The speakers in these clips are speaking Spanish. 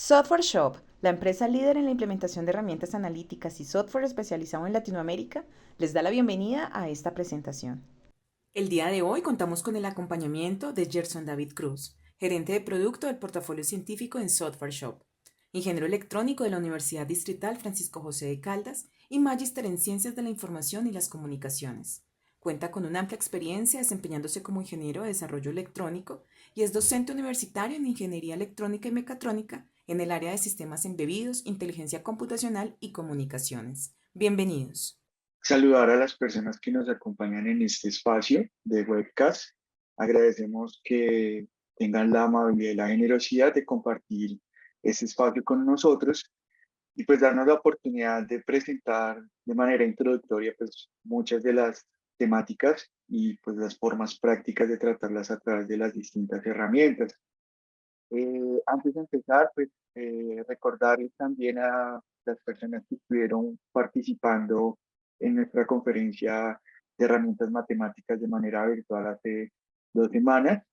Software Shop, la empresa líder en la implementación de herramientas analíticas y software especializado en Latinoamérica, les da la bienvenida a esta presentación. El día de hoy contamos con el acompañamiento de Gerson David Cruz, gerente de producto del portafolio científico en Software Shop, ingeniero electrónico de la Universidad Distrital Francisco José de Caldas y magíster en Ciencias de la Información y las Comunicaciones. Cuenta con una amplia experiencia desempeñándose como ingeniero de desarrollo electrónico y es docente universitario en Ingeniería Electrónica y Mecatrónica en el área de sistemas embebidos, inteligencia computacional y comunicaciones. Bienvenidos. Saludar a las personas que nos acompañan en este espacio de webcast. Agradecemos que tengan la amabilidad y la generosidad de compartir este espacio con nosotros y pues darnos la oportunidad de presentar de manera introductoria pues muchas de las temáticas y pues las formas prácticas de tratarlas a través de las distintas herramientas. Antes de empezar, pues recordarles también a las personas que estuvieron participando en nuestra conferencia de herramientas matemáticas de manera virtual hace 2 semanas.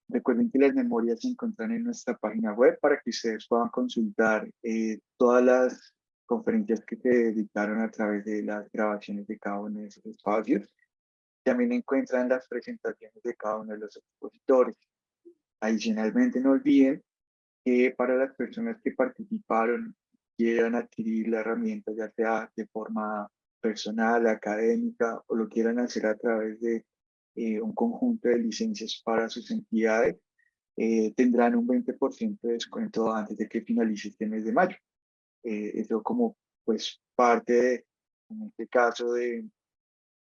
Recuerden que las memorias se encuentran en nuestra página web para que ustedes puedan consultar todas las conferencias que se dictaron a través de las grabaciones de cada uno de esos espacios. También encuentran las presentaciones de cada uno de los expositores. Adicionalmente, no olviden que para las personas que participaron, quieran adquirir la herramienta, ya sea de forma personal, académica, o lo quieran hacer a través de un conjunto de licencias para sus entidades, tendrán un 20% de descuento antes de que finalice este mes de mayo. Eso como pues parte de, en este caso, de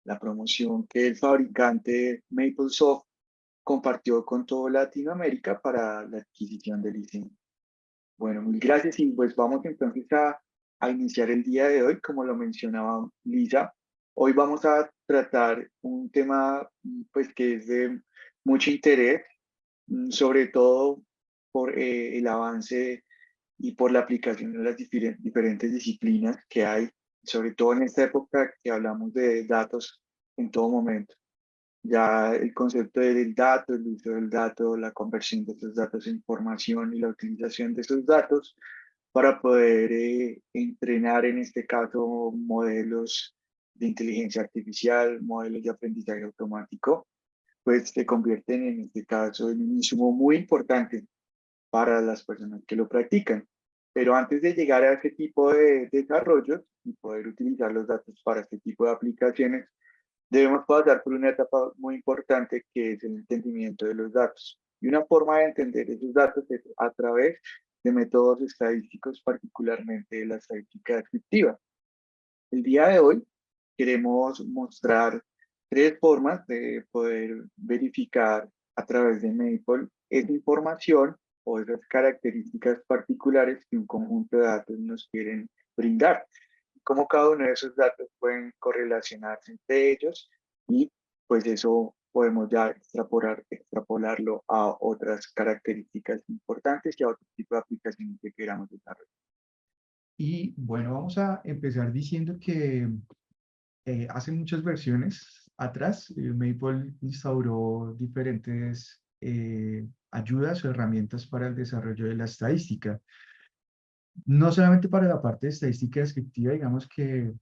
la promoción que el fabricante MapleSoft compartió con toda Latinoamérica para la adquisición de licencia. Bueno, mil gracias y pues vamos entonces a iniciar el día de hoy, como lo mencionaba Lisa. Hoy vamos a tratar un tema pues que es de mucho interés, sobre todo por el avance y por la aplicación de las diferentes disciplinas que hay, sobre todo en esta época que hablamos de datos en todo momento. Ya el concepto del dato, el uso del dato, la conversión de esos datos en información y la utilización de esos datos para poder entrenar, en este caso, modelos de inteligencia artificial, modelos de aprendizaje automático, pues se convierten en este caso en un insumo muy importante para las personas que lo practican. Pero antes de llegar a ese tipo de desarrollos y poder utilizar los datos para este tipo de aplicaciones, debemos pasar por una etapa muy importante que es el entendimiento de los datos. Y una forma de entender esos datos es a través de métodos estadísticos, particularmente de la estadística descriptiva. El día de hoy queremos mostrar 3 formas de poder verificar a través de Maple esa información o esas características particulares que un conjunto de datos nos quieren brindar. Cómo cada uno de esos datos pueden correlacionarse entre ellos y pues eso podemos ya extrapolarlo a otras características importantes y a otro tipo de aplicaciones que queramos desarrollar. Y bueno, vamos a empezar diciendo que hace muchas versiones atrás, Maple instauró diferentes ayudas o herramientas para el desarrollo de la estadística. No solamente para la parte de estadística descriptiva, digamos que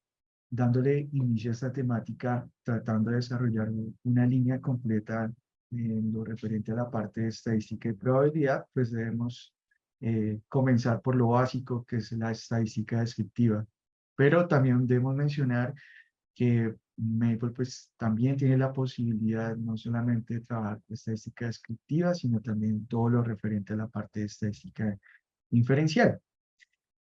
dándole inicio a esta temática, tratando de desarrollar una línea completa en lo referente a la parte de estadística y probabilidad, pues debemos comenzar por lo básico, que es la estadística descriptiva. Pero también debemos mencionar que Maple pues también tiene la posibilidad no solamente de trabajar estadística descriptiva, sino también todo lo referente a la parte de estadística inferencial.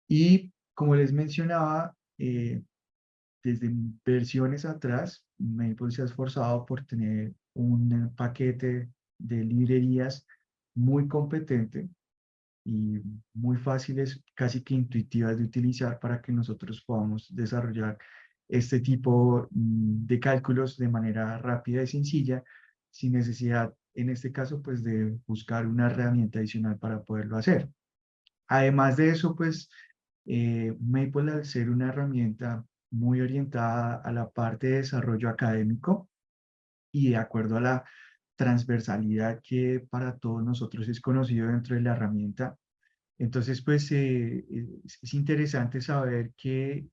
Y como les mencionaba, desde versiones atrás, Maple se ha esforzado por tener un paquete de librerías muy competente y muy fáciles, casi que intuitivas de utilizar para que nosotros podamos desarrollar este tipo de cálculos de manera rápida y sencilla, sin necesidad, en este caso, pues de buscar una herramienta adicional para poderlo hacer. Además de eso, pues Maple, al ser una herramienta muy orientada a la parte de desarrollo académico y de acuerdo a la transversalidad que para todos nosotros es conocido dentro de la herramienta, Entonces, pues es interesante saber que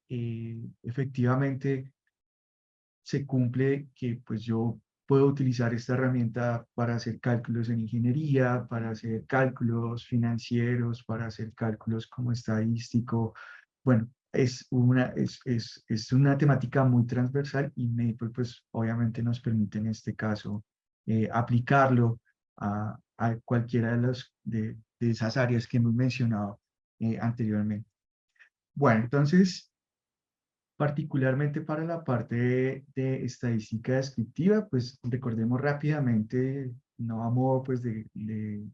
efectivamente se cumple que pues yo puedo utilizar esta herramienta para hacer cálculos en ingeniería, para hacer cálculos financieros, para hacer cálculos como estadístico. Bueno, es una temática muy transversal y Maple pues obviamente nos permite en este caso aplicarlo a cualquiera de esas áreas que hemos mencionado anteriormente. Bueno, entonces particularmente para la parte de estadística descriptiva, pues recordemos rápidamente, no a modo pues de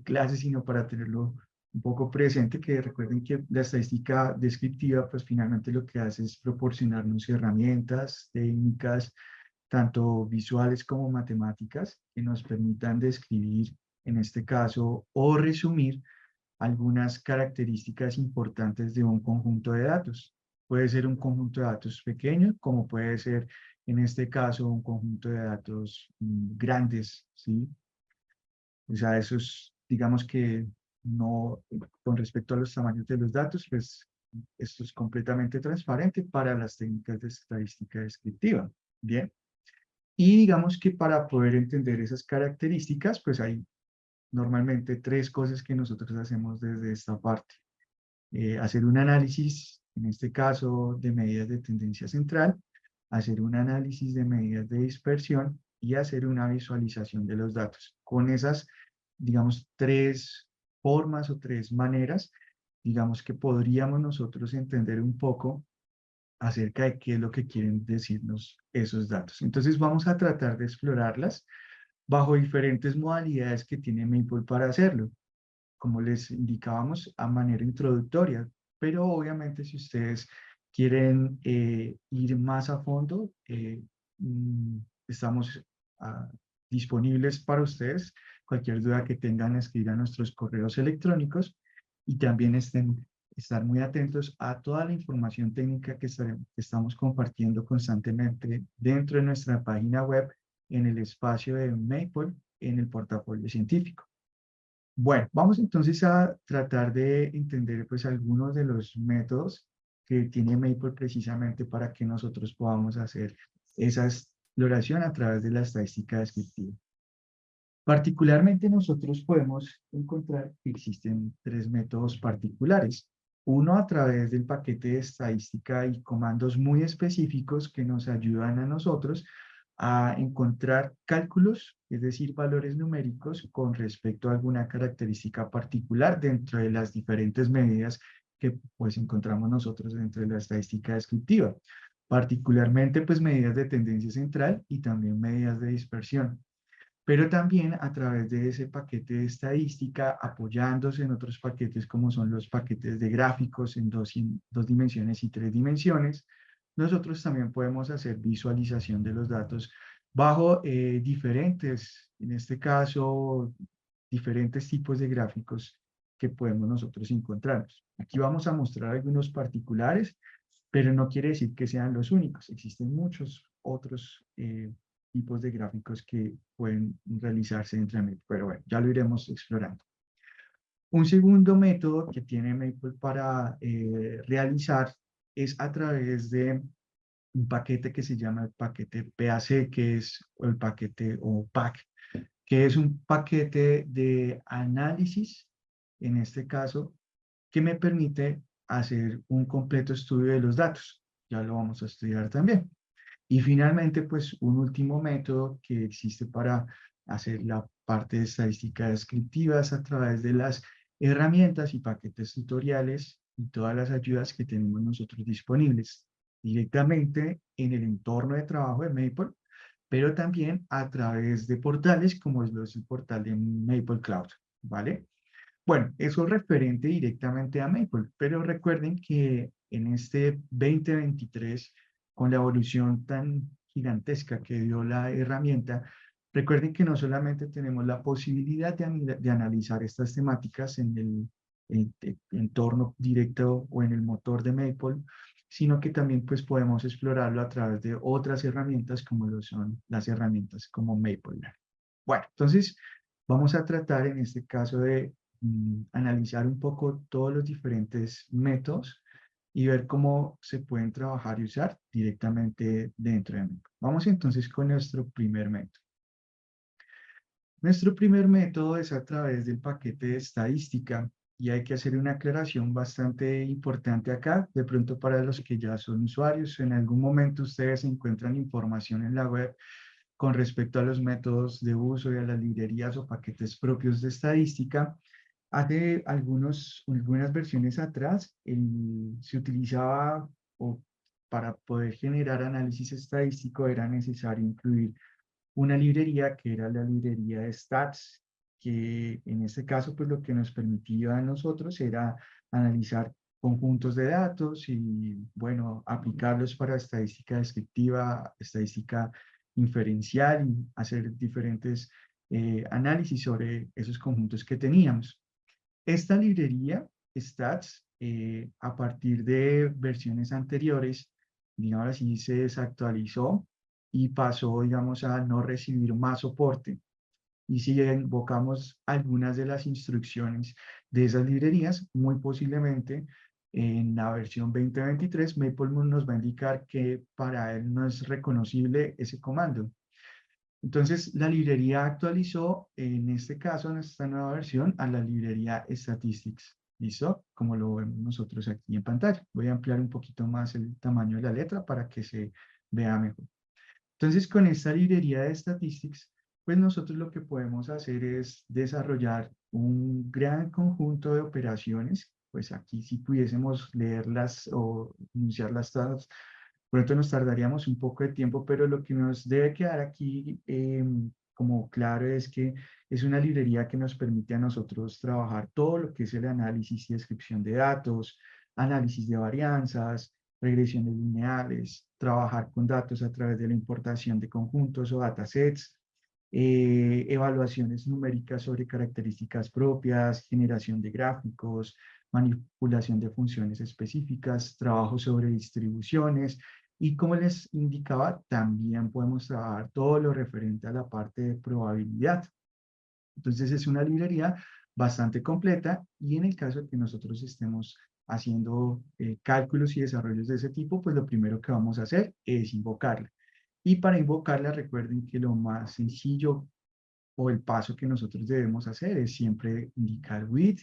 clase, sino para tenerlo un poco presente, que recuerden que la estadística descriptiva pues finalmente lo que hace es proporcionarnos herramientas, técnicas, tanto visuales como matemáticas, que nos permitan describir, en este caso, o resumir algunas características importantes de un conjunto de datos. Puede ser un conjunto de datos pequeño, como puede ser, en este caso, un conjunto de datos grandes, ¿sí? O sea, eso es, digamos que no, con respecto a los tamaños de los datos, pues esto es completamente transparente para las técnicas de estadística descriptiva. Bien. Y digamos que para poder entender esas características, pues hay normalmente tres cosas que nosotros hacemos desde esta parte. Hacer un análisis, en este caso, de medidas de tendencia central, hacer un análisis de medidas de dispersión y hacer una visualización de los datos. Con esas, digamos, tres formas o tres maneras, digamos que podríamos nosotros entender un poco acerca de qué es lo que quieren decirnos esos datos. Entonces vamos a tratar de explorarlas bajo diferentes modalidades que tiene Maple para hacerlo, como les indicábamos, a manera introductoria. Pero obviamente si ustedes quieren ir más a fondo, mm, estamos ah, disponibles para ustedes. Cualquier duda que tengan, escriban a nuestros correos electrónicos y también estar muy atentos a toda la información técnica que estamos compartiendo constantemente dentro de nuestra página web en el espacio de Maple en el portafolio científico. Bueno, vamos entonces a tratar de entender pues algunos de los métodos que tiene Maple precisamente para que nosotros podamos hacer esa exploración a través de la estadística descriptiva. Particularmente nosotros podemos encontrar que existen tres métodos particulares. Uno a través del paquete de estadística y comandos muy específicos que nos ayudan a nosotros a encontrar cálculos, es decir, valores numéricos con respecto a alguna característica particular dentro de las diferentes medidas que pues encontramos nosotros dentro de la estadística descriptiva. Particularmente pues medidas de tendencia central y también medidas de dispersión, pero también a través de ese paquete de estadística, apoyándose en otros paquetes como son los paquetes de gráficos en dos dimensiones y tres dimensiones, nosotros también podemos hacer visualización de los datos bajo diferentes, en este caso, diferentes tipos de gráficos que podemos nosotros encontrarnos. Aquí vamos a mostrar algunos particulares, pero no quiere decir que sean los únicos. Existen muchos otros tipos de gráficos que pueden realizarse entre Maple, pero bueno, ya lo iremos explorando. Un segundo método que tiene Maple para realizar es a través de un paquete que se llama el paquete PAC, que es el paquete o PAC, que es un paquete de análisis, en este caso, que me permite hacer un completo estudio de los datos. Ya lo vamos a estudiar también. Y finalmente, pues un último método que existe para hacer la parte de estadística descriptiva es a través de las herramientas y paquetes tutoriales y todas las ayudas que tenemos nosotros disponibles directamente en el entorno de trabajo de Maple, pero también a través de portales como es el portal de Maple Cloud, ¿vale? Bueno, eso es referente directamente a Maple, pero recuerden que en este 2023, con la evolución tan gigantesca que dio la herramienta, recuerden que no solamente tenemos la posibilidad de analizar estas temáticas en el entorno directo o en el motor de Maple, sino que también pues podemos explorarlo a través de otras herramientas como lo son las herramientas como Maple Learn. Bueno, entonces vamos a tratar en este caso de analizar un poco todos los diferentes métodos y ver cómo se pueden trabajar y usar directamente dentro de Método. Vamos entonces con nuestro primer método. Nuestro primer método es a través del paquete de estadística y hay que hacer una aclaración bastante importante acá, de pronto para los que ya son usuarios, en algún momento ustedes encuentran información en la web con respecto a los métodos de uso y a las librerías o paquetes propios de estadística. Hace algunas versiones atrás se utilizaba o para poder generar análisis estadístico era necesario incluir una librería que era la librería de Stats, que en este caso pues lo que nos permitía a nosotros era analizar conjuntos de datos y bueno, aplicarlos para estadística descriptiva, estadística inferencial y hacer diferentes análisis sobre esos conjuntos que teníamos. Esta librería, Stats, a partir de versiones anteriores, digamos así, se desactualizó y pasó, digamos, a no recibir más soporte. Y si invocamos algunas de las instrucciones de esas librerías, muy posiblemente en la versión 2023, MapleMoon nos va a indicar que para él no es reconocible ese comando. Entonces, la librería actualizó, en este caso, en esta nueva versión, a la librería Statistics. ¿Listo? Como lo vemos nosotros aquí en pantalla. Voy a ampliar un poquito más el tamaño de la letra para que se vea mejor. Entonces, con esta librería de Statistics, pues nosotros lo que podemos hacer es desarrollar un gran conjunto de operaciones. Pues aquí si pudiésemos leerlas o enunciarlas todas, pronto nos tardaríamos un poco de tiempo, pero lo que nos debe quedar aquí como claro es que es una librería que nos permite a nosotros trabajar todo lo que es el análisis y descripción de datos, análisis de varianzas, regresiones lineales, trabajar con datos a través de la importación de conjuntos o datasets, evaluaciones numéricas sobre características propias, generación de gráficos, manipulación de funciones específicas, trabajo sobre distribuciones, y como les indicaba, también podemos trabajar todo lo referente a la parte de probabilidad. Entonces es una librería bastante completa y en el caso de que nosotros estemos haciendo cálculos y desarrollos de ese tipo, pues lo primero que vamos a hacer es invocarla. Y para invocarla, recuerden que lo más sencillo o el paso que nosotros debemos hacer es siempre indicar with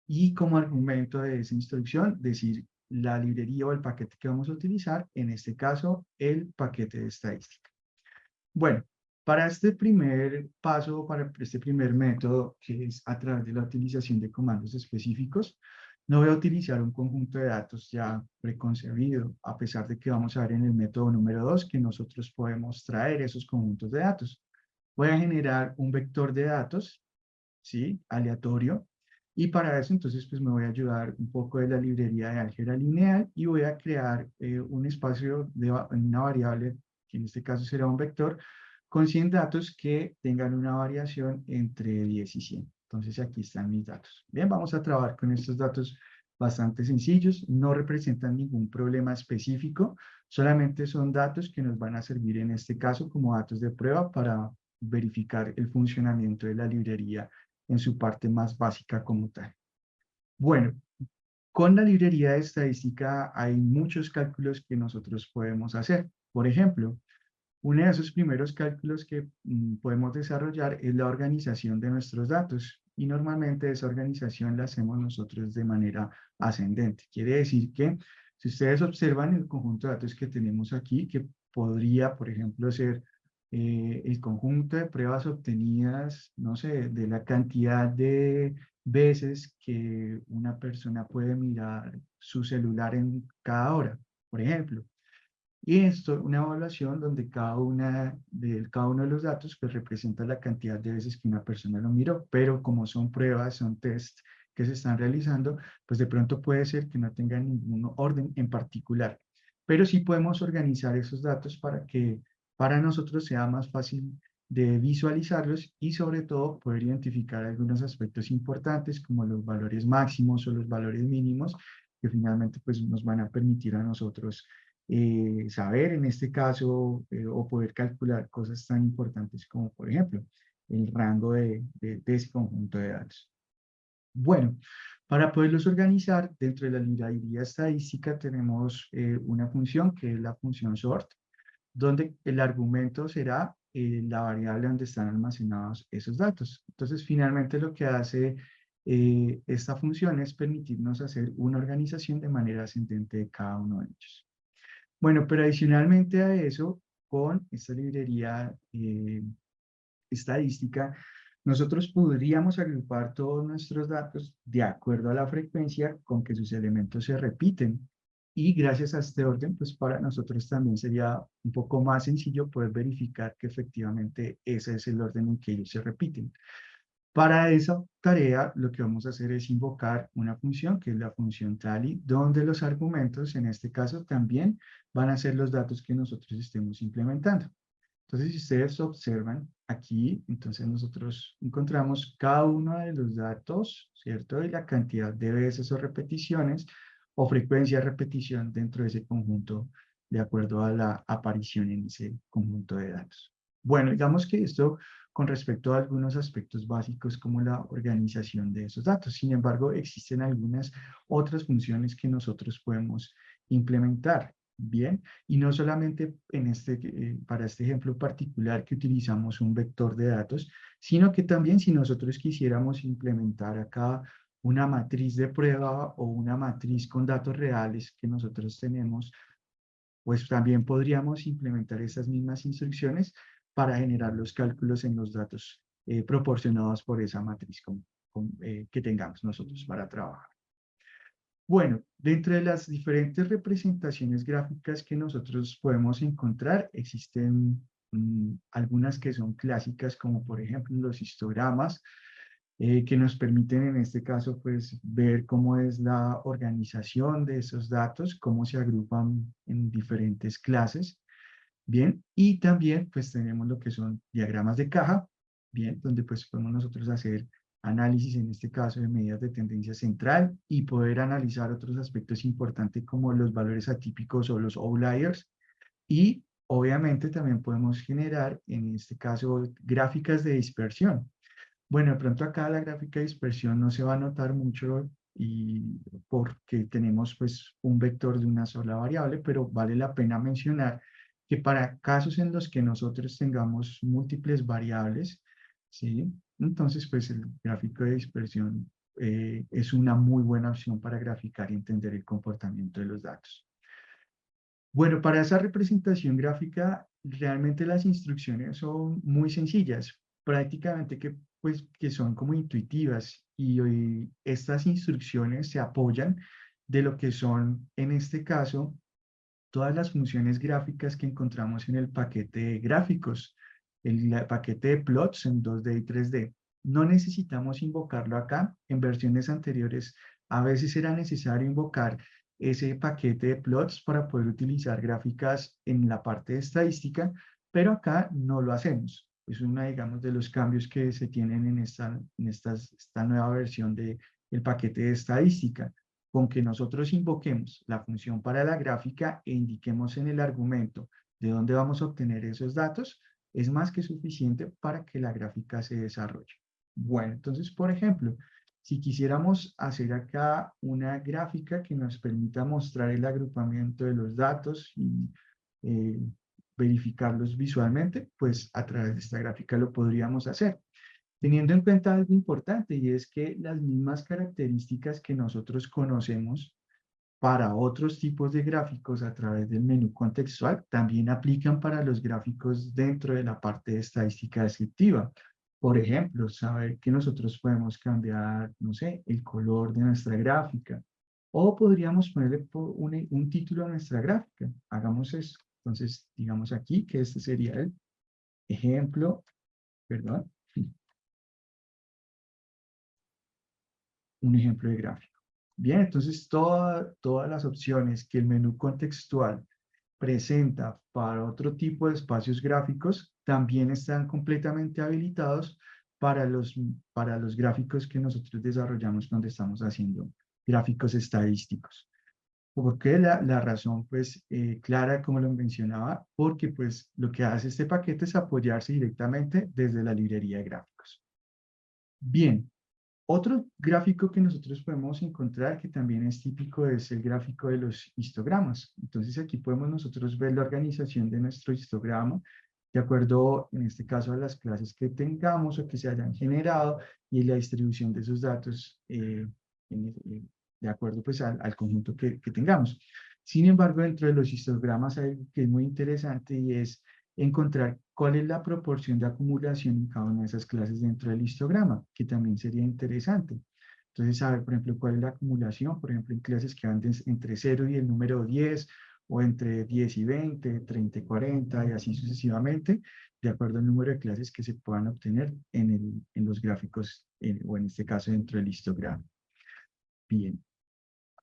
y como argumento de esa instrucción decir la librería o el paquete que vamos a utilizar, en este caso el paquete de estadística. Bueno, para este primer paso, para este primer método, que es a través de la utilización de comandos específicos, no voy a utilizar un conjunto de datos ya preconcebido, a pesar de que vamos a ver en el método número 2 que nosotros podemos traer esos conjuntos de datos. Voy a generar un vector de datos, ¿sí? Aleatorio, y para eso entonces pues me voy a ayudar un poco de la librería de álgebra lineal y voy a crear un espacio de una variable, que en este caso será un vector, con 100 datos que tengan una variación entre 10 y 100. Entonces aquí están mis datos. Bien, vamos a trabajar con estos datos bastante sencillos, no representan ningún problema específico, solamente son datos que nos van a servir en este caso como datos de prueba para verificar el funcionamiento de la librería en su parte más básica como tal. Bueno, con la librería de estadística hay muchos cálculos que nosotros podemos hacer. Por ejemplo, uno de esos primeros cálculos que podemos desarrollar es la organización de nuestros datos y normalmente esa organización la hacemos nosotros de manera ascendente. Quiere decir que si ustedes observan el conjunto de datos que tenemos aquí, que podría, por ejemplo, ser el conjunto de pruebas obtenidas, no sé, de la cantidad de veces que una persona puede mirar su celular en cada hora, por ejemplo. Y esto, una evaluación donde cada uno de los datos pues, representa la cantidad de veces que una persona lo miró, pero como son pruebas, son test que se están realizando, pues de pronto puede ser que no tengan ningún orden en particular. Pero sí podemos organizar esos datos para que para nosotros sea más fácil de visualizarlos y sobre todo poder identificar algunos aspectos importantes como los valores máximos o los valores mínimos que finalmente pues nos van a permitir a nosotros saber en este caso o poder calcular cosas tan importantes como, por ejemplo, el rango de ese conjunto de datos. Bueno, para poderlos organizar dentro de la librería estadística tenemos una función que es la función sort, donde el argumento será la variable donde están almacenados esos datos. Entonces, finalmente lo que hace esta función es permitirnos hacer una organización de manera ascendente de cada uno de ellos. Bueno, pero adicionalmente a eso, con esta librería estadística, nosotros podríamos agrupar todos nuestros datos de acuerdo a la frecuencia con que sus elementos se repiten. Y gracias a este orden, pues para nosotros también sería un poco más sencillo poder verificar que efectivamente ese es el orden en que ellos se repiten. Para esa tarea, lo que vamos a hacer es invocar una función, que es la función tally, donde los argumentos, en este caso, también van a ser los datos que nosotros estemos implementando. Entonces, si ustedes observan aquí, entonces nosotros encontramos cada uno de los datos, ¿cierto? Y la cantidad de veces o repeticiones o frecuencia de repetición dentro de ese conjunto de acuerdo a la aparición en ese conjunto de datos. Bueno, digamos que esto con respecto a algunos aspectos básicos como la organización de esos datos. Sin embargo, existen algunas otras funciones que nosotros podemos implementar. Bien, y no solamente para este ejemplo particular que utilizamos un vector de datos, sino que también si nosotros quisiéramos implementar acá una matriz de prueba o una matriz con datos reales que nosotros tenemos, pues también podríamos implementar esas mismas instrucciones para generar los cálculos en los datos proporcionados por esa matriz que tengamos nosotros para trabajar. Bueno, dentro de las diferentes representaciones gráficas que nosotros podemos encontrar, existen algunas que son clásicas, como por ejemplo los histogramas, que nos permiten en este caso pues ver cómo es la organización de esos datos, cómo se agrupan en diferentes clases, bien, y también pues tenemos lo que son diagramas de caja, bien, donde pues podemos nosotros hacer análisis en este caso de medidas de tendencia central y poder analizar otros aspectos importantes como los valores atípicos o los outliers y obviamente también podemos generar en este caso gráficas de dispersión. Bueno, de pronto acá la gráfica de dispersión no se va a notar mucho y porque tenemos pues un vector de una sola variable, pero vale la pena mencionar que para casos en los que nosotros tengamos múltiples variables, ¿sí? Entonces pues el gráfico de dispersión es una muy buena opción para graficar y entender el comportamiento de los datos. Bueno, para esa representación gráfica, realmente las instrucciones son muy sencillas, prácticamente que son como intuitivas y estas instrucciones se apoyan de lo que son, en este caso, todas las funciones gráficas que encontramos en el paquete de gráficos, el paquete de plots en 2D y 3D. No necesitamos invocarlo acá. En versiones anteriores a veces era necesario invocar ese paquete de plots para poder utilizar gráficas en la parte de estadística, pero acá no lo hacemos. Es uno, digamos, de los cambios que se tienen en esta nueva versión del paquete de estadística. Con que nosotros invoquemos la función para la gráfica e indiquemos en el argumento de dónde vamos a obtener esos datos, es más que suficiente para que la gráfica se desarrolle. Bueno, entonces, por ejemplo, si quisiéramos hacer acá una gráfica que nos permita mostrar el agrupamiento de los datos y eh, verificarlos visualmente, pues a través de esta gráfica lo podríamos hacer. Teniendo en cuenta algo importante y es que las mismas características que nosotros conocemos para otros tipos de gráficos a través del menú contextual también aplican para los gráficos dentro de la parte de estadística descriptiva. Por ejemplo, saber que nosotros podemos cambiar, no sé, el color de nuestra gráfica o podríamos ponerle un título a nuestra gráfica. Hagamos eso. Entonces, digamos aquí que este sería el ejemplo, perdón, un ejemplo de gráfico. Bien, entonces todas las opciones que el menú contextual presenta para otro tipo de espacios gráficos también están completamente habilitados para los gráficos que nosotros desarrollamos cuando estamos haciendo gráficos estadísticos. ¿Por qué? La razón, pues, clara, como lo mencionaba, porque, pues, lo que hace este paquete es apoyarse directamente desde la librería de gráficos. Bien, Otro gráfico que nosotros podemos encontrar que también es típico es el gráfico de los histogramas. Entonces aquí podemos nosotros ver la organización de nuestro histograma de acuerdo, en este caso, a las clases que tengamos o que se hayan generado y la distribución de esos datos de acuerdo pues al conjunto que tengamos. Sin embargo, dentro de los histogramas hay algo que es muy interesante y es encontrar cuál es la proporción de acumulación en cada una de esas clases dentro del histograma, que también sería interesante. Entonces, saber, por ejemplo, cuál es la acumulación, por ejemplo, en clases que van entre 0 y el número 10, o entre 10 y 20, 30 y 40, y así sucesivamente, de acuerdo al número de clases que se puedan obtener en los gráficos, o en este caso dentro del histograma. Bien.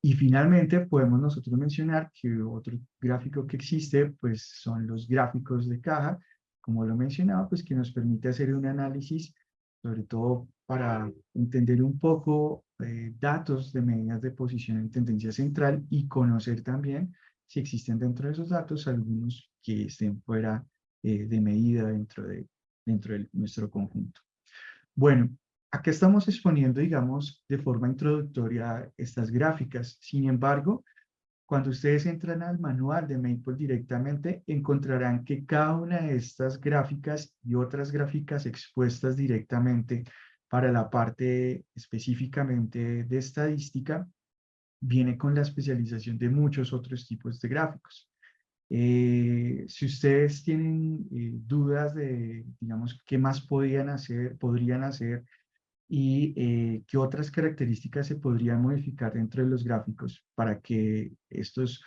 Y finalmente podemos nosotros mencionar que otro gráfico que existe, pues son los gráficos de caja, como lo mencionaba, pues que nos permite hacer un análisis, sobre todo para entender un poco datos de medidas de posición en tendencia central y conocer también si existen dentro de esos datos algunos que estén fuera de medida dentro de nuestro conjunto. Bueno, acá estamos exponiendo, digamos, de forma introductoria estas gráficas. Sin embargo, cuando ustedes entran al manual de Maple directamente, encontrarán que cada una de estas gráficas y otras gráficas expuestas directamente para la parte específicamente de estadística, viene con la especialización de muchos otros tipos de gráficos. Si ustedes tienen dudas de, digamos, qué más podrían hacer y qué otras características se podrían modificar dentro de los gráficos para que estos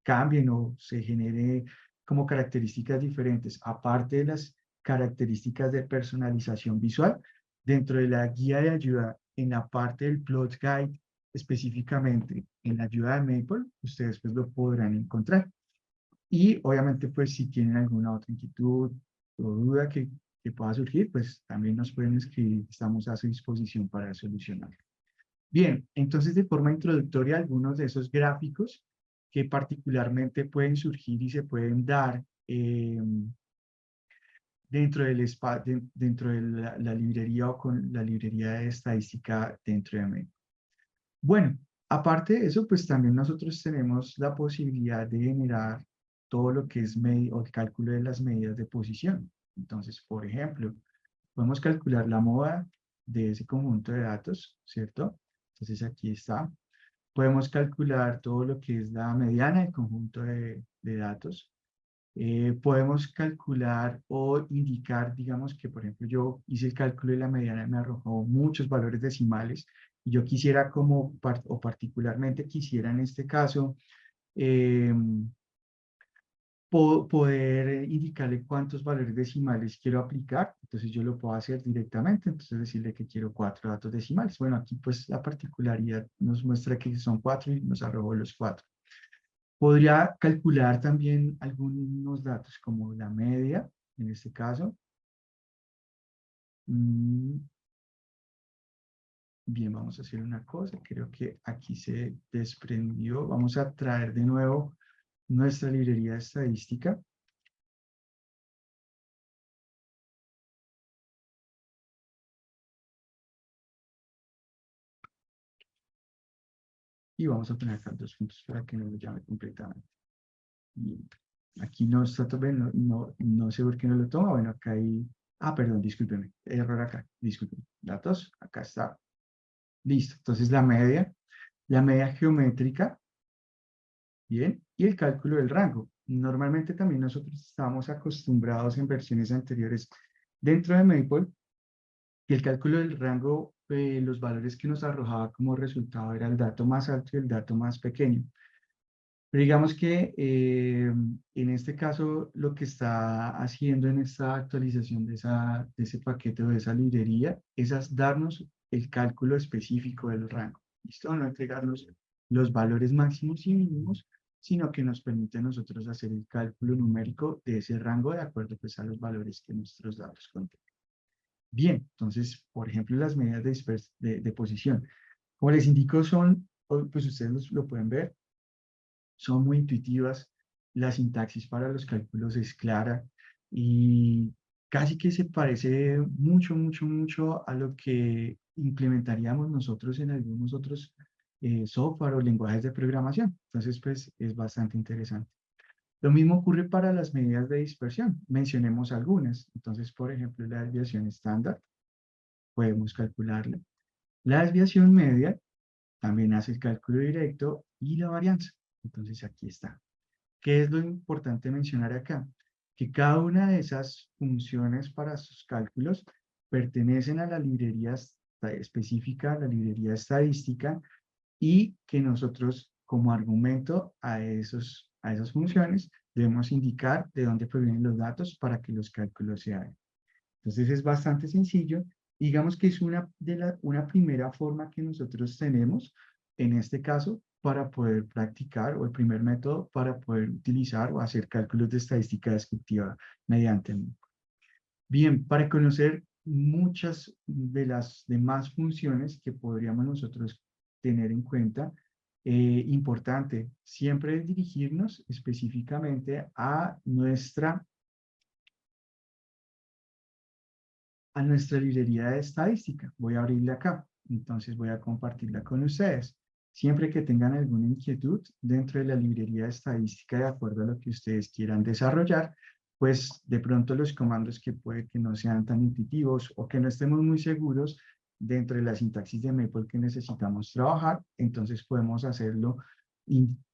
cambien o se genere como características diferentes, aparte de las características de personalización visual, dentro de la guía de ayuda en la parte del plot guide, específicamente en la ayuda de Maple, ustedes pues lo podrán encontrar. Y obviamente, pues si tienen alguna otra inquietud o duda que pueda surgir, pues también nos pueden escribir, estamos a su disposición para solucionar. Bien, entonces de forma introductoria, algunos de esos gráficos que particularmente pueden surgir y se pueden dar dentro de la librería o con la librería de estadística dentro de MEC. Bueno, aparte de eso, pues también nosotros tenemos la posibilidad de generar todo lo que es o el cálculo de las medidas de posición. Entonces, por ejemplo, podemos calcular la moda de ese conjunto de datos, ¿cierto? Entonces aquí está. Podemos calcular todo lo que es la mediana del conjunto de datos. Podemos calcular o indicar, digamos que, por ejemplo, yo hice el cálculo de la mediana y me arrojó muchos valores decimales. Y yo quisiera o particularmente quisiera en este caso, eh, poder indicarle cuántos valores decimales quiero aplicar. Entonces yo lo puedo hacer directamente, entonces decirle que quiero 4 datos decimales. Bueno, aquí pues la particularidad nos muestra que son 4 y nos arrojó los 4. Podría calcular también algunos datos como la media, en este caso. Bien, vamos a hacer una cosa. Creo que aquí se desprendió. Vamos a traer de nuevo nuestra librería de estadística. Y vamos a poner acá 2 puntos para que no lo llame completamente. Bien. Aquí no está, no sé por qué no lo toma. Bueno, acá hay... Ah, perdón, discúlpeme. Error acá. Discúlpeme. Datos. Acá está. Listo. Entonces la media geométrica. Bien. Y el cálculo del rango. Normalmente también nosotros estábamos acostumbrados en versiones anteriores dentro de Maple que el cálculo del rango, los valores que nos arrojaba como resultado era el dato más alto y el dato más pequeño. Pero digamos que en este caso lo que está haciendo en esta actualización de ese paquete o de esa librería es darnos el cálculo específico del rango. ¿Listo? No entregarnos los valores máximos y mínimos, sino que nos permite a nosotros hacer el cálculo numérico de ese rango de acuerdo pues, a los valores que nuestros datos contienen. Bien, entonces, por ejemplo, las medidas de posición. Como les indico, pues ustedes lo pueden ver, son muy intuitivas. La sintaxis para los cálculos es clara y casi que se parece mucho, mucho, mucho a lo que implementaríamos nosotros en algunos otros software o lenguajes de programación. Entonces, pues es bastante interesante. Lo mismo ocurre para las medidas de dispersión. Mencionemos algunas. Entonces, por ejemplo, la desviación estándar, podemos calcularla. La desviación media también hace el cálculo directo y la varianza. Entonces, aquí está. ¿Qué es lo importante mencionar acá? Que cada una de esas funciones para sus cálculos pertenecen a la librería específica, a la librería estadística, y que nosotros como argumento a esas funciones debemos indicar de dónde provienen los datos para que los cálculos se hagan. Entonces es bastante sencillo. Digamos que es una primera forma que nosotros tenemos, en este caso, para poder practicar, o el primer método para poder utilizar o hacer cálculos de estadística descriptiva mediante MOOC. Bien, para conocer muchas de las demás funciones que podríamos nosotros tener en cuenta, importante, siempre dirigirnos específicamente a nuestra librería de estadística. Voy a abrirla acá, entonces voy a compartirla con ustedes. Siempre que tengan alguna inquietud dentro de la librería de estadística, de acuerdo a lo que ustedes quieran desarrollar, pues de pronto los comandos que puede que no sean tan intuitivos o que no estemos muy seguros dentro de la sintaxis de Maple que necesitamos trabajar, entonces podemos hacerlo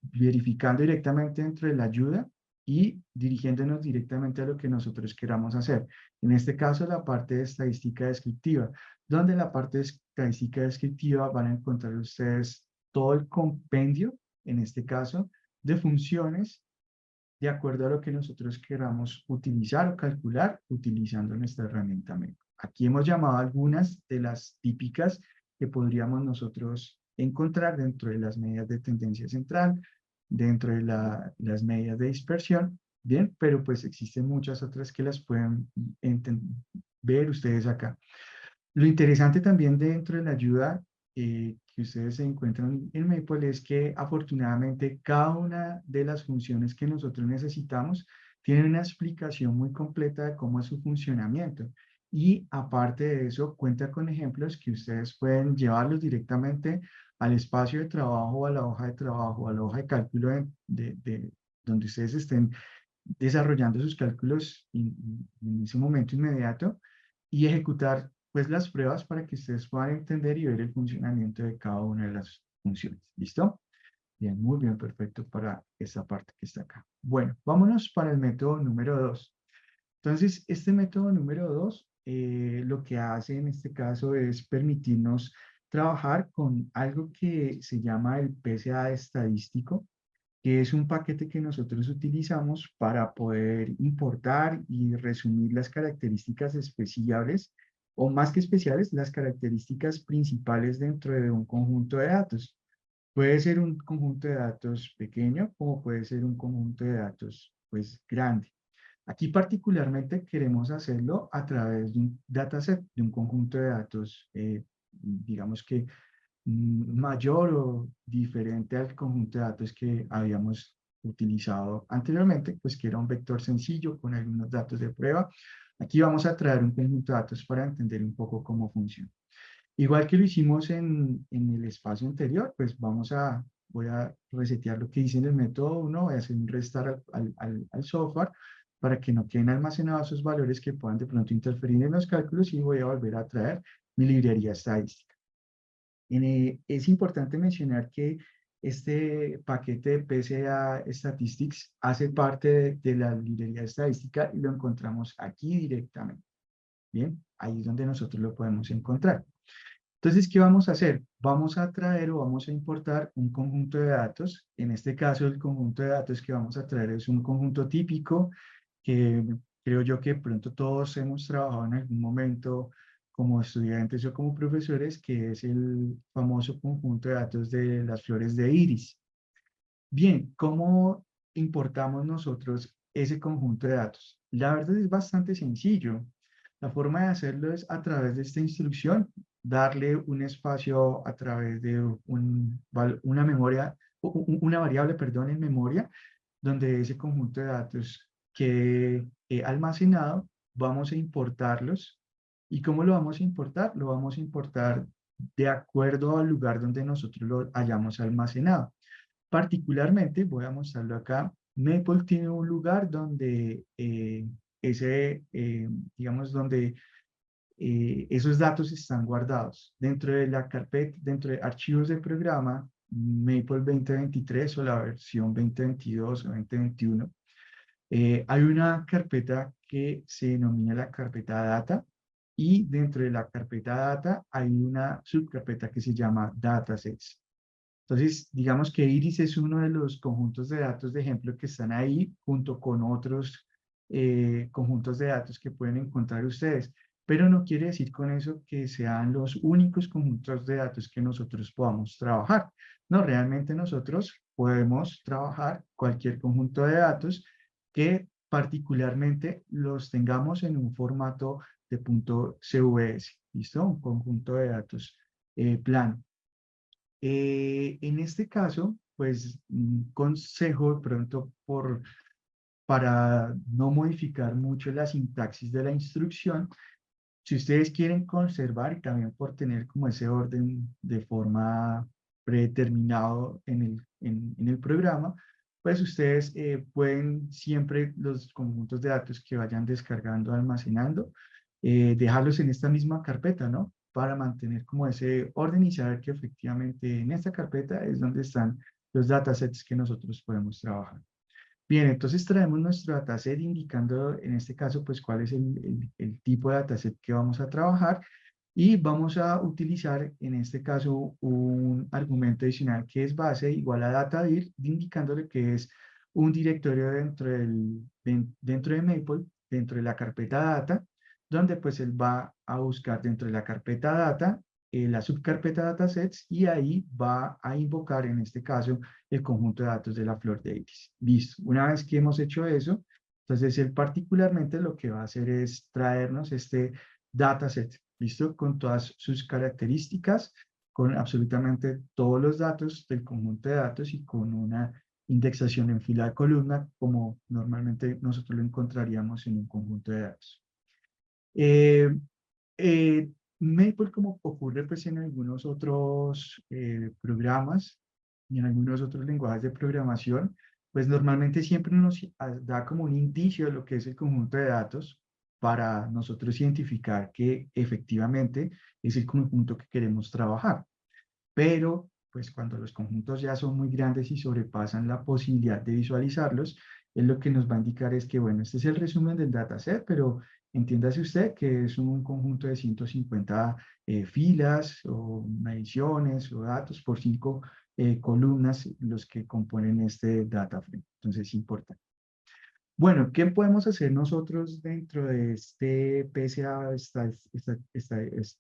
verificando directamente dentro de la ayuda y dirigiéndonos directamente a lo que nosotros queramos hacer. En este caso, la parte de estadística descriptiva, donde la parte de estadística descriptiva van a encontrar ustedes todo el compendio, en este caso, de funciones de acuerdo a lo que nosotros queramos utilizar o calcular utilizando nuestra herramienta MEP. Aquí hemos llamado algunas de las típicas que podríamos nosotros encontrar dentro de las medidas de tendencia central, dentro de las medidas de dispersión, bien, pero pues existen muchas otras que las pueden ver ustedes acá. Lo interesante también dentro de la ayuda que ustedes se encuentran en Maple es que afortunadamente cada una de las funciones que nosotros necesitamos tiene una explicación muy completa de cómo es su funcionamiento. Y aparte de eso, cuenta con ejemplos que ustedes pueden llevarlos directamente al espacio de trabajo, a la hoja de trabajo, a la hoja de cálculo donde ustedes estén desarrollando sus cálculos en ese momento inmediato y ejecutar pues las pruebas para que ustedes puedan entender y ver el funcionamiento de cada una de las funciones. ¿Listo? Bien, muy bien, perfecto para esta parte que está acá. Bueno, vámonos para el método número 2. Entonces, este método número 2 lo que hace en este caso es permitirnos trabajar con algo que se llama el PCA estadístico, que es un paquete que nosotros utilizamos para poder importar y resumir las características especiales, o más que especiales, las características principales dentro de un conjunto de datos. Puede ser un conjunto de datos pequeño, como puede ser un conjunto de datos, pues, grande. Aquí particularmente queremos hacerlo a través de un dataset, de un conjunto de datos, digamos que mayor o diferente al conjunto de datos que habíamos utilizado anteriormente, pues que era un vector sencillo con algunos datos de prueba. Aquí vamos a traer un conjunto de datos para entender un poco cómo funciona. Igual que lo hicimos en el espacio anterior, pues voy a resetear lo que hice en el método 1, voy a hacer un restart al software para que no queden almacenados esos valores que puedan de pronto interferir en los cálculos y voy a volver a traer mi librería estadística. Es importante mencionar que este paquete de PCA Statistics hace parte de la librería estadística y lo encontramos aquí directamente. Bien, ahí es donde nosotros lo podemos encontrar. Entonces, ¿qué vamos a hacer? Vamos a traer o vamos a importar un conjunto de datos. En este caso, el conjunto de datos que vamos a traer es un conjunto típico que creo yo que pronto todos hemos trabajado en algún momento como estudiantes o como profesores, que es el famoso conjunto de datos de las flores de iris. Bien, ¿cómo importamos nosotros ese conjunto de datos? La verdad es bastante sencillo. La forma de hacerlo es a través de esta instrucción, darle un espacio a través de una memoria, una variable, perdón, en memoria, donde ese conjunto de datos quede almacenado vamos a importarlos. ¿Y cómo lo vamos a importar? Lo vamos a importar de acuerdo al lugar donde nosotros lo hayamos almacenado. Particularmente, voy a mostrarlo acá, Maple tiene un lugar donde digamos, donde esos datos están guardados dentro de la carpeta, dentro de archivos del programa Maple 2023 o la versión 2022 o 2021. Hay una carpeta que se denomina la carpeta data y dentro de la carpeta data hay una subcarpeta que se llama datasets. Entonces, digamos que Iris es uno de los conjuntos de datos de ejemplo que están ahí junto con otros conjuntos de datos que pueden encontrar ustedes. Pero no quiere decir con eso que sean los únicos conjuntos de datos que nosotros podamos trabajar. No, realmente nosotros podemos trabajar cualquier conjunto de datos que particularmente los tengamos en un formato de .cvs, ¿listo? Un conjunto de datos plano. En este caso, pues, un consejo de pronto para no modificar mucho la sintaxis de la instrucción, si ustedes quieren conservar y también por tener como ese orden de forma predeterminado en el programa, pues ustedes pueden siempre los conjuntos de datos que vayan descargando, almacenando, dejarlos en esta misma carpeta, ¿no? Para mantener como ese orden y saber que efectivamente en esta carpeta es donde están los datasets que nosotros podemos trabajar. Bien, entonces traemos nuestro dataset indicando en este caso pues cuál es el tipo de dataset que vamos a trabajar y vamos a utilizar en este caso un argumento adicional que es base igual a datadir, indicándole que es un directorio dentro de Maple, dentro de la carpeta data, donde pues él va a buscar dentro de la carpeta data la subcarpeta datasets y ahí va a invocar en este caso el conjunto de datos de la flor de iris. Listo. Una vez que hemos hecho eso, entonces él particularmente lo que va a hacer es traernos este dataset, ¿listo? Con todas sus características, con absolutamente todos los datos del conjunto de datos y con una indexación en fila de columna, como normalmente nosotros lo encontraríamos en un conjunto de datos. Eh, eh, Maple, como ocurre pues en algunos otros programas y en algunos otros lenguajes de programación, pues normalmente siempre nos da como un indicio de lo que es el conjunto de datos para nosotros identificar que efectivamente es el conjunto que queremos trabajar. Pero pues cuando los conjuntos ya son muy grandes y sobrepasan la posibilidad de visualizarlos, es lo que nos va a indicar es que, bueno, este es el resumen del dataset, pero entiéndase usted que es un conjunto de 150 filas o mediciones o datos por 5 columnas los que componen este data frame. Entonces es importante. Bueno, ¿qué podemos hacer nosotros dentro de este PSA,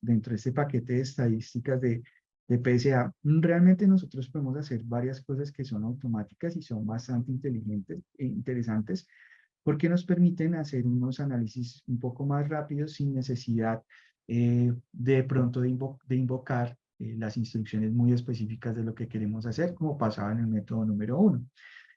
dentro de este paquete de estadísticas de PSA? Realmente nosotros podemos hacer varias cosas que son automáticas y son bastante inteligentes e interesantes porque nos permiten hacer unos análisis un poco más rápidos sin necesidad de pronto de invocar las instrucciones muy específicas de lo que queremos hacer, como pasaba en el método número 1.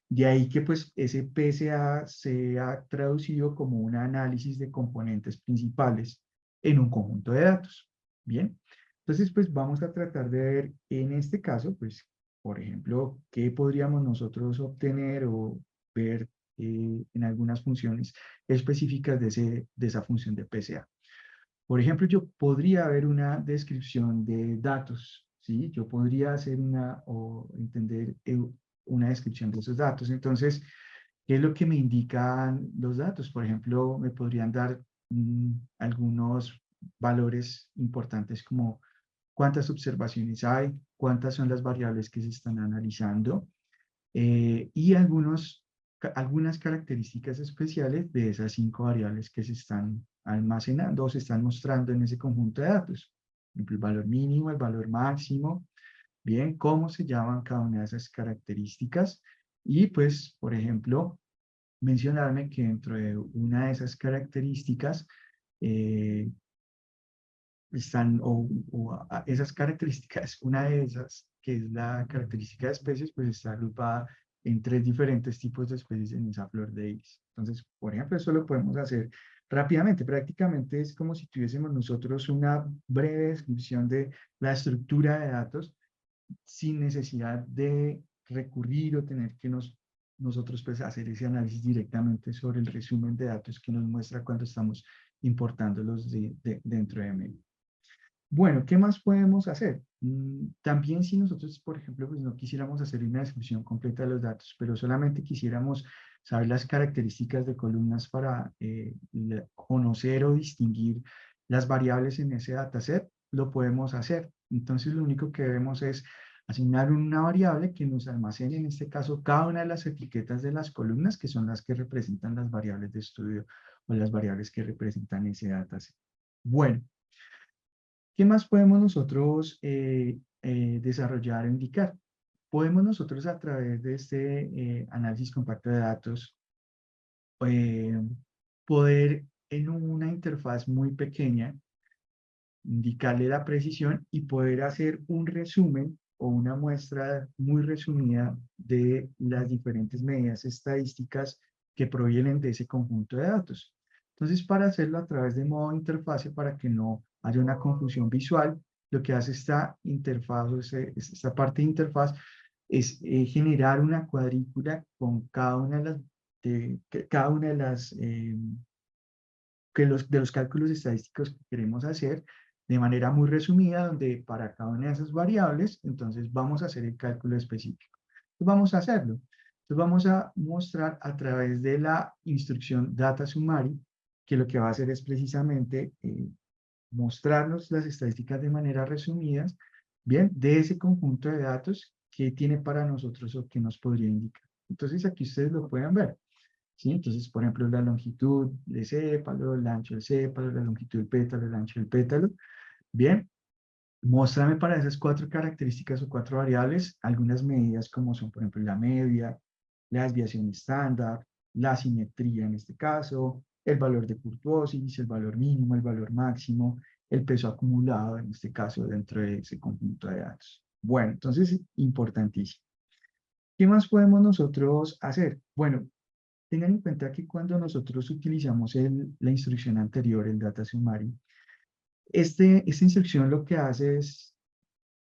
De ahí que pues ese PSA se ha traducido como un análisis de componentes principales en un conjunto de datos. Bien, entonces pues vamos a tratar de ver en este caso, pues por ejemplo, qué podríamos nosotros obtener o ver en algunas funciones específicas de esa función de PSA. Por ejemplo, yo podría ver una descripción de datos, ¿sí? Yo podría hacer o entender una descripción de esos datos. Entonces, ¿qué es lo que me indican los datos? Por ejemplo, me podrían dar algunos valores importantes como cuántas observaciones hay, cuántas son las variables que se están analizando y algunas características especiales de esas 5 variables que se están almacenando o se están mostrando en ese conjunto de datos. Por ejemplo, el valor mínimo, el valor máximo, bien, cómo se llaman cada una de esas características y pues, por ejemplo, mencionarme que dentro de una de esas características eh, esas características, una de esas, que es la característica de especies, pues está agrupada en 3 diferentes tipos de especies en esa flor de iris. Entonces, por ejemplo, eso lo podemos hacer rápidamente. Prácticamente es como si tuviésemos nosotros una breve descripción de la estructura de datos sin necesidad de recurrir o tener que nosotros pues hacer ese análisis directamente sobre el resumen de datos que nos muestra cuando estamos importándolos dentro de ML. Bueno, ¿qué más podemos hacer? También si nosotros, por ejemplo, pues no quisiéramos hacer una descripción completa de los datos, pero solamente quisiéramos saber las características de columnas para conocer o distinguir las variables en ese dataset, lo podemos hacer. Entonces, lo único que debemos es asignar una variable que nos almacene, en este caso, cada una de las etiquetas de las columnas, que son las que representan las variables de estudio o las variables que representan ese dataset. Bueno, ¿qué más podemos nosotros desarrollar o indicar? Podemos nosotros a través de este análisis compacto de datos eh, poder en una interfaz muy pequeña indicarle la precisión y poder hacer un resumen o una muestra muy resumida de las diferentes medidas estadísticas que provienen de ese conjunto de datos. Entonces, para hacerlo a través de modo interfase, para que no haya una confusión visual, lo que hace esta interfaz, o esta parte de interfaz, es generar una cuadrícula con cada una de las de los cálculos estadísticos que queremos hacer de manera muy resumida, donde para cada una de esas variables, entonces vamos a hacer el cálculo específico. Entonces vamos a hacerlo. Entonces vamos a mostrar a través de la instrucción data summary, que lo que va a hacer es precisamente mostrarnos las estadísticas de manera resumidas, bien, de ese conjunto de datos que tiene para nosotros o que nos podría indicar. Entonces aquí ustedes lo pueden ver. ¿Sí? Entonces, por ejemplo, la longitud del sépalo, el ancho del sépalo, la longitud del pétalo, el ancho del pétalo. Bien, muéstrame para esas cuatro características o cuatro variables algunas medidas como son, por ejemplo, la media, la desviación estándar, la simetría en este caso, el valor de kurtosis, el valor mínimo, el valor máximo, el peso acumulado en este caso dentro de ese conjunto de datos. Bueno, entonces, importantísimo. ¿Qué más podemos nosotros hacer? Bueno, tengan en cuenta que cuando nosotros utilizamos la instrucción anterior, el data summary, esta instrucción lo que hace es,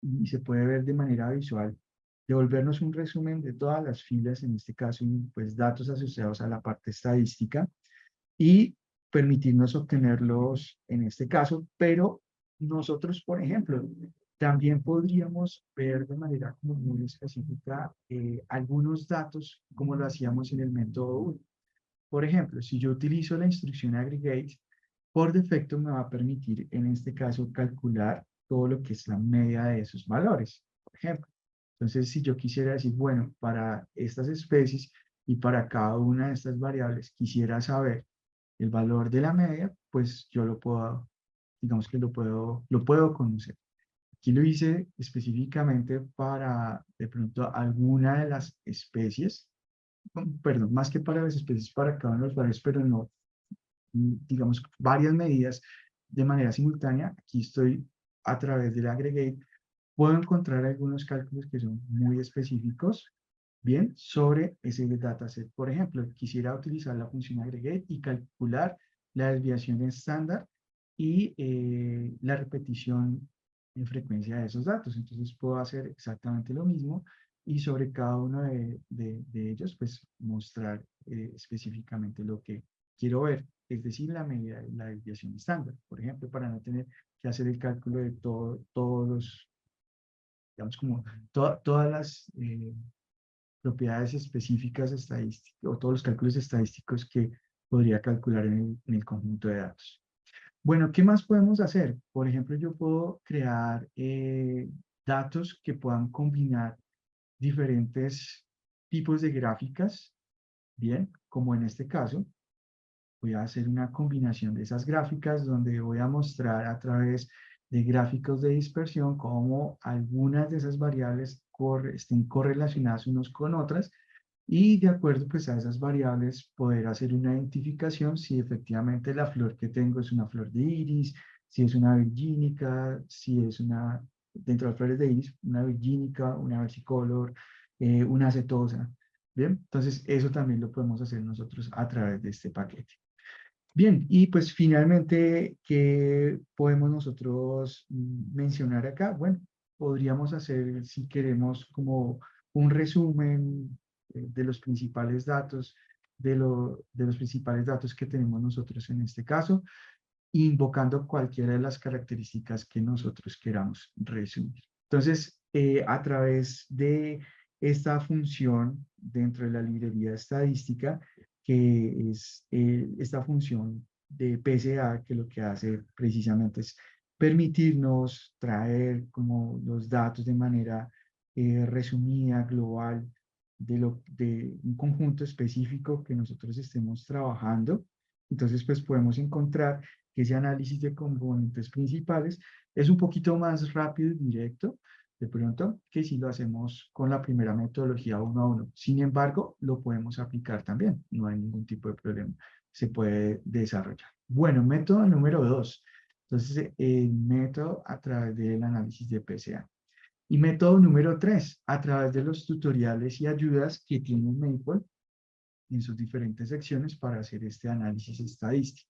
y se puede ver de manera visual, devolvernos un resumen de todas las filas, en este caso, pues datos asociados a la parte estadística, y permitirnos obtenerlos en este caso, pero nosotros, por ejemplo, también podríamos ver de manera como muy específica algunos datos como lo hacíamos en el método 1. Por ejemplo, si yo utilizo la instrucción aggregate, por defecto me va a permitir en este caso calcular todo lo que es la media de esos valores, por ejemplo. Entonces, si yo quisiera decir, bueno, para estas especies y para cada una de estas variables quisiera saber el valor de la media, pues yo lo puedo, digamos que lo puedo conocer. Aquí lo hice específicamente para, de pronto, alguna de las especies, perdón, más que para las especies, para cada uno de los valores, pero no, digamos, varias medidas de manera simultánea. Aquí estoy a través del aggregate. Puedo encontrar algunos cálculos que son muy específicos, bien, sobre ese dataset. Por ejemplo, quisiera utilizar la función aggregate y calcular la desviación estándar y la repetición en frecuencia de esos datos. Entonces puedo hacer exactamente lo mismo y sobre cada uno de ellos, pues mostrar específicamente lo que quiero ver, es decir, la medida de la desviación estándar, por ejemplo, para no tener que hacer el cálculo de todos los, digamos, como todas las propiedades específicas estadísticas o todos los cálculos estadísticos que podría calcular en el conjunto de datos. Bueno, ¿qué más podemos hacer? Por ejemplo, yo puedo crear datos que puedan combinar diferentes tipos de gráficas, bien, como en este caso. Voy a hacer una combinación de esas gráficas donde voy a mostrar a través de gráficos de dispersión cómo algunas de esas variables estén correlacionadas unos con otras y de acuerdo pues a esas variables poder hacer una identificación si efectivamente la flor que tengo es una flor de iris, si es una virgínica, si es una, dentro de las flores de iris, una virgínica, una versicolor, una acetosa. Bien, entonces eso también lo podemos hacer nosotros a través de este paquete. Bien, y pues finalmente, ¿qué podemos nosotros mencionar acá? Bueno, podríamos hacer, si queremos, como un resumen de los principales datos, de los principales datos que tenemos nosotros en este caso, invocando cualquiera de las características que nosotros queramos resumir. Entonces, a través de esta función dentro de la librería estadística, que es esta función de PSA, que lo que hace precisamente es permitirnos traer como los datos de manera resumida, global, de un conjunto específico que nosotros estemos trabajando. Entonces, pues podemos encontrar que ese análisis de componentes principales es un poquito más rápido y directo, de pronto, que si lo hacemos con la primera metodología uno a uno. Sin embargo, lo podemos aplicar también, no hay ningún tipo de problema, se puede desarrollar. Bueno, método número 2. Entonces, el método a través del análisis de PCA. Y método número 3, a través de los tutoriales y ayudas que tiene Maple en sus diferentes secciones para hacer este análisis estadístico.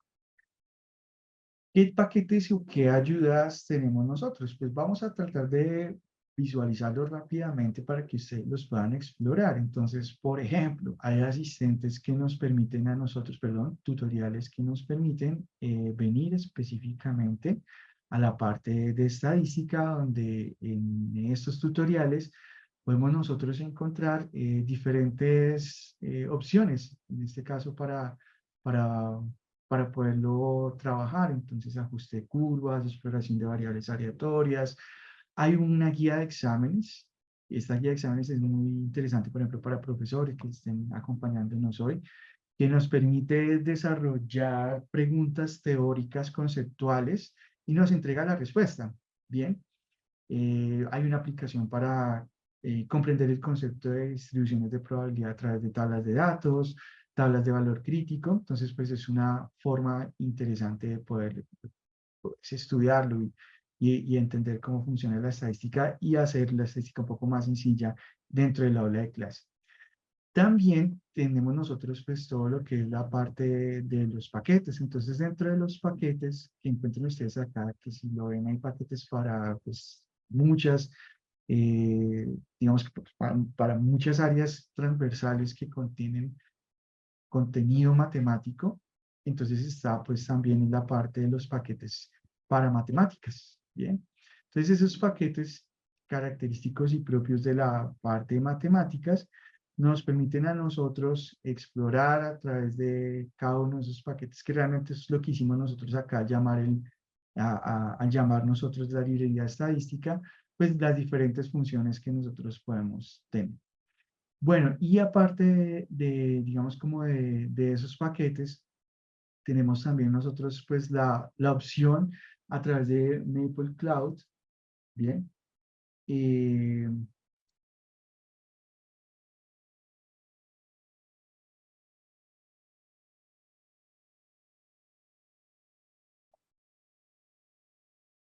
¿Qué paquetes o qué ayudas tenemos nosotros? Pues vamos a tratar de visualizarlos rápidamente para que ustedes los puedan explorar. Entonces, por ejemplo, hay asistentes que nos permiten a nosotros, perdón, tutoriales que nos permiten venir específicamente a la parte de estadística, donde en estos tutoriales podemos nosotros encontrar diferentes opciones, en este caso para para poderlo trabajar. Entonces, ajuste de curvas, exploración de variables aleatorias. Hay una guía de exámenes. Esta guía de exámenes es muy interesante, por ejemplo, para profesores que estén acompañándonos hoy, que nos permite desarrollar preguntas teóricas, conceptuales, y nos entrega la respuesta. Bien, hay una aplicación para comprender el concepto de distribuciones de probabilidad a través de tablas de datos, tablas de valor crítico. Entonces, pues es una forma interesante de poder pues, estudiarlo y entender cómo funciona la estadística y hacer la estadística un poco más sencilla dentro del aula de clase. También tenemos nosotros pues todo lo que es la parte de los paquetes. Entonces dentro de los paquetes que encuentran ustedes acá, que si lo ven hay paquetes para pues muchas, digamos que para muchas áreas transversales que contienen contenido matemático. Entonces está pues también en la parte de los paquetes para matemáticas. Bien. Entonces esos paquetes característicos y propios de la parte de matemáticas nos permiten a nosotros explorar a través de cada uno de esos paquetes, que realmente es lo que hicimos nosotros acá, al llamar nosotros la librería estadística, pues las diferentes funciones que nosotros podemos tener. Bueno, y aparte digamos, como de esos paquetes, tenemos también nosotros, pues, la opción a través de Maple Cloud, ¿bien? Eh,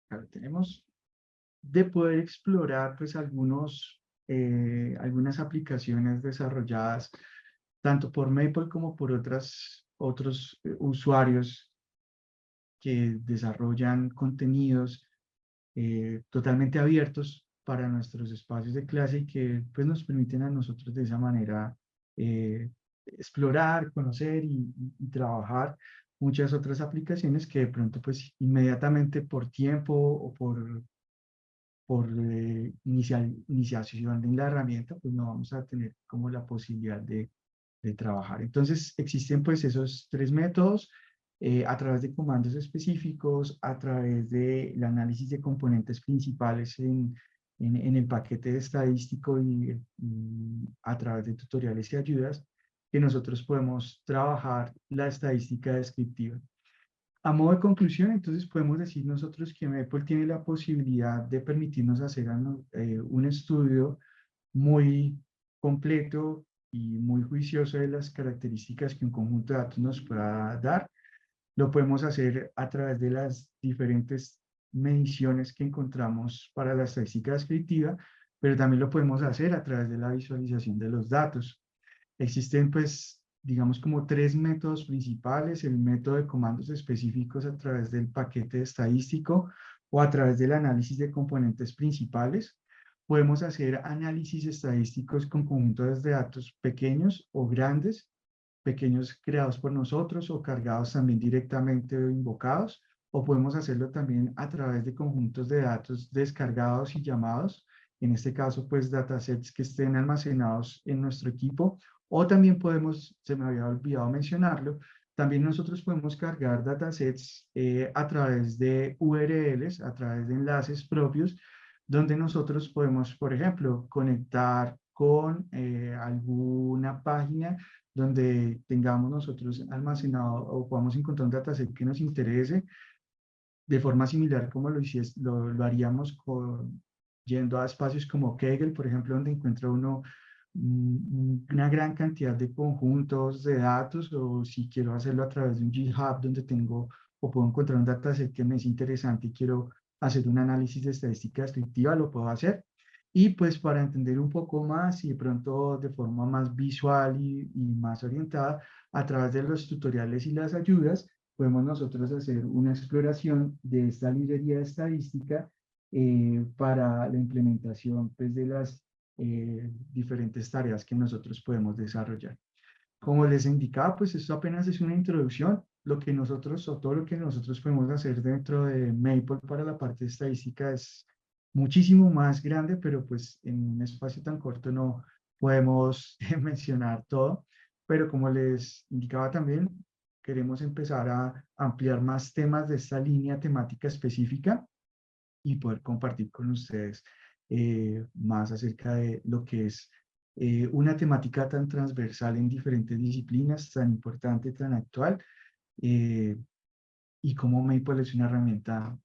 claro, tenemos de poder explorar, pues, algunas aplicaciones desarrolladas tanto por Maple como por otros usuarios que desarrollan contenidos totalmente abiertos para nuestros espacios de clase y que pues, nos permiten a nosotros de esa manera eh, explorar, conocer y trabajar muchas otras aplicaciones que de pronto pues inmediatamente por tiempo o por iniciación en la herramienta pues no vamos a tener como la posibilidad de trabajar. Entonces existen pues esos tres métodos a través de comandos específicos, a través del análisis de componentes principales en el paquete estadístico y a través de tutoriales y ayudas que nosotros podemos trabajar la estadística descriptiva. A modo de conclusión, entonces podemos decir nosotros que Maple tiene la posibilidad de permitirnos hacer un estudio muy completo y muy juicioso de las características que un conjunto de datos nos pueda dar. Lo podemos hacer a través de las diferentes mediciones que encontramos para la estadística descriptiva, pero también lo podemos hacer a través de la visualización de los datos. Existen pues digamos, como tres métodos principales: el método de comandos específicos a través del paquete estadístico o a través del análisis de componentes principales. Podemos hacer análisis estadísticos con conjuntos de datos pequeños o grandes, pequeños creados por nosotros o cargados también directamente o invocados, o podemos hacerlo también a través de conjuntos de datos descargados y llamados, en este caso pues datasets que estén almacenados en nuestro equipo, o también podemos, se me había olvidado mencionarlo, también nosotros podemos cargar datasets a través de URLs, a través de enlaces propios, donde nosotros podemos, por ejemplo, conectar con alguna página donde tengamos nosotros almacenado o podamos encontrar un dataset que nos interese, de forma similar como lo haríamos yendo a espacios como Kaggle, por ejemplo, donde encuentra uno una gran cantidad de conjuntos de datos, o si quiero hacerlo a través de un GitHub donde tengo o puedo encontrar un dataset que me es interesante y quiero hacer un análisis de estadística descriptiva, lo puedo hacer. Y pues para entender un poco más y de pronto de forma más visual y más orientada, a través de los tutoriales y las ayudas, podemos nosotros hacer una exploración de esta librería de estadística para la implementación pues, de las diferentes tareas que nosotros podemos desarrollar. Como les indicaba, pues esto apenas es una introducción. Lo que nosotros, o todo lo que nosotros podemos hacer dentro de Maple para la parte estadística es muchísimo más grande, pero pues en un espacio tan corto no podemos mencionar todo. Pero como les indicaba también, queremos empezar a ampliar más temas de esta línea temática específica y poder compartir con ustedes más acerca de lo que es una temática tan transversal en diferentes disciplinas, tan importante, tan actual, eh, y cómo Maple es una herramienta